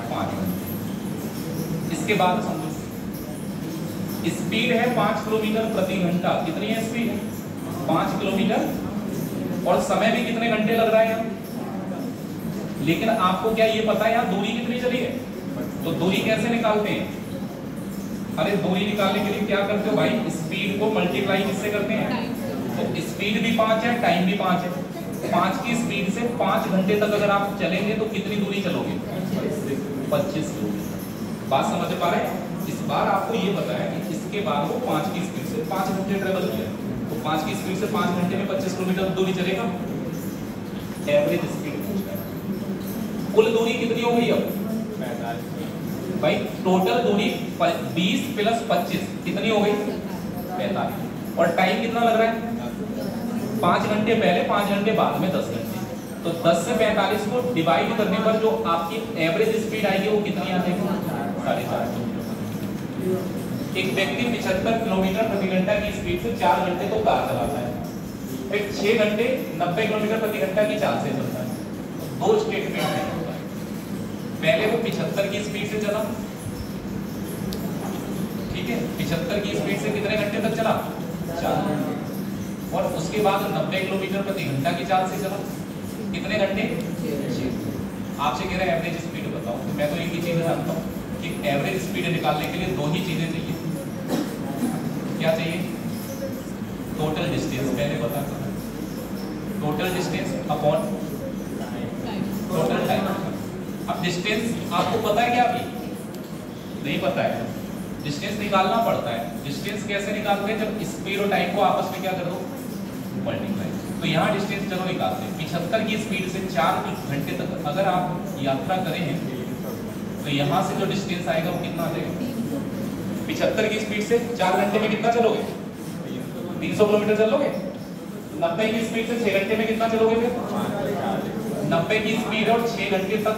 5 घंटे। इसके बाद समझो, स्पीड है 5 किलोमीटर प्रति घंटा, कितनी है स्पीड? 5 किलोमीटर, और समय भी कितने घंटे लग रहा है यहाँ? लेकिन आपको क्या ये पता है यहाँ दूरी कितनी चली है? तो दूरी कैसे निकालते हैं? अरे दूरी निकालने के लिए क्या करते हो भाई? स्पीड को मल्टीप्लाई किससे करते हैं? तो स्पीड भी 5 है, टाइम भी 5 है। 5 की स्पीड से 5 घंटे तक अगर आप चलेंगे तो कितनी दूरी चलोगे? 25 किलोमीटर। बात समझ पा रहे हैं? इस बार आपको ये बताया कि इसके बाद वो 5 की स्पीड से 5 घंटे ट्रेवल किया, तो 5 की स्पीड से 5 घंटे में 25 किलोमीटर दूरी चलेगा। एवरेज स्पीड पूछता है। कुल दूरी कितनी हो गई अब? 45। भाई टोटल दूरी 20 + 25 कितनी हो गई? 45। और टाइम कितना लग रहा है? 5 घंटे पहले, 5 घंटे बाद में 10 घंटे। तो 10 से 45 को डिवाइड करने पर जो आपकी एवरेज स्पीड आएगी वो कितनी आ जाएगी? 4.5 किलोमीटर। एक व्यक्ति 75 किलोमीटर प्रति घंटा की स्पीड से 4 घंटे तो कार चलाता है, फिर 6 घंटे 90 किलोमीटर प्रति घंटा की चाल से चलता है। दो स्टेटमेंट है, पहले वो 75 की स्पीड से चला, ठीक है, 75 की स्पीड से कितने घंटे तक चला? 4 घंटे। और उसके बाद 90 किलोमीटर प्रति घंटा की चाल से चला, कितने घंटे? 6। आपसे कह रहे हैं एवरेज स्पीड बताओ, तो मैं तो एक ही चीज जानता हूँ कि एवरेज स्पीड निकालने के लिए 2 ही चीजें चाहिए। क्या चाहिए? टोटल डिस्टेंस, पहले बता था, total distance upon total time. अब डिस्टेंस आपको पता है क्या? अभी नहीं पता है, डिस्टेंस निकालना पड़ता है। डिस्टेंस कैसे निकालते हैं? जब स्पीड और टाइम को आपस में क्या कर दो? मल्टीप्लाई। तो यहाँ डिस्टेंस चलो निकालते हैं। 75 की स्पीड से 4 घंटे तक अगर आप यात्रा करें हैं तो यहाँ से जो डिस्टेंस आएगा वो कितना आ जाएगा? 75 की स्पीड से 4 घंटे में कितना चलोगे? 300 किलोमीटर चलोगे। 90 की स्पीड से 6 घंटे में कितना चलोगे? फिर 90 की स्पीड और 6 घंटे तक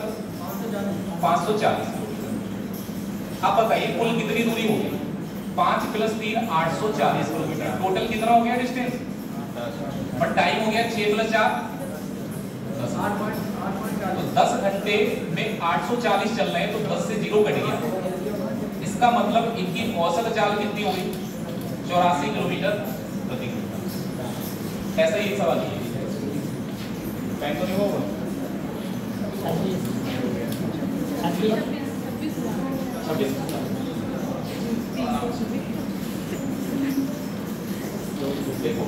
540 किलोमीटर। आप बताइए कुल कितनी दूरी होगी? 5 + 3 840 किलोमीटर। टोटल कितना हो गया डिस्टेंस? और टाइम हो गया 6 + 4 10। तो 10 घंटे में 840 चल रहे हैं, तो 10 से 0 कट गया। इसका मतलब इनकी औसत चाल कितनी होगी? 84 किलोमीटर प्रति घंटा। ऐसा ही एक सवाल है। टाइम तो नहीं होगा? 26। देखो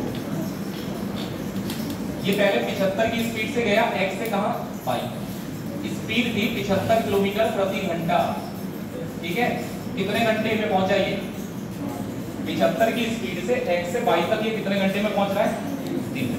ये पहले 75 की स्पीड से गया, x से कहां? y। स्पीड थी 75 किलोमीटर प्रति घंटा, ठीक है। कितने घंटे में पहुंचा ये? 75 की स्पीड से x से y तक ये कितने घंटे में पहुंच रहा है?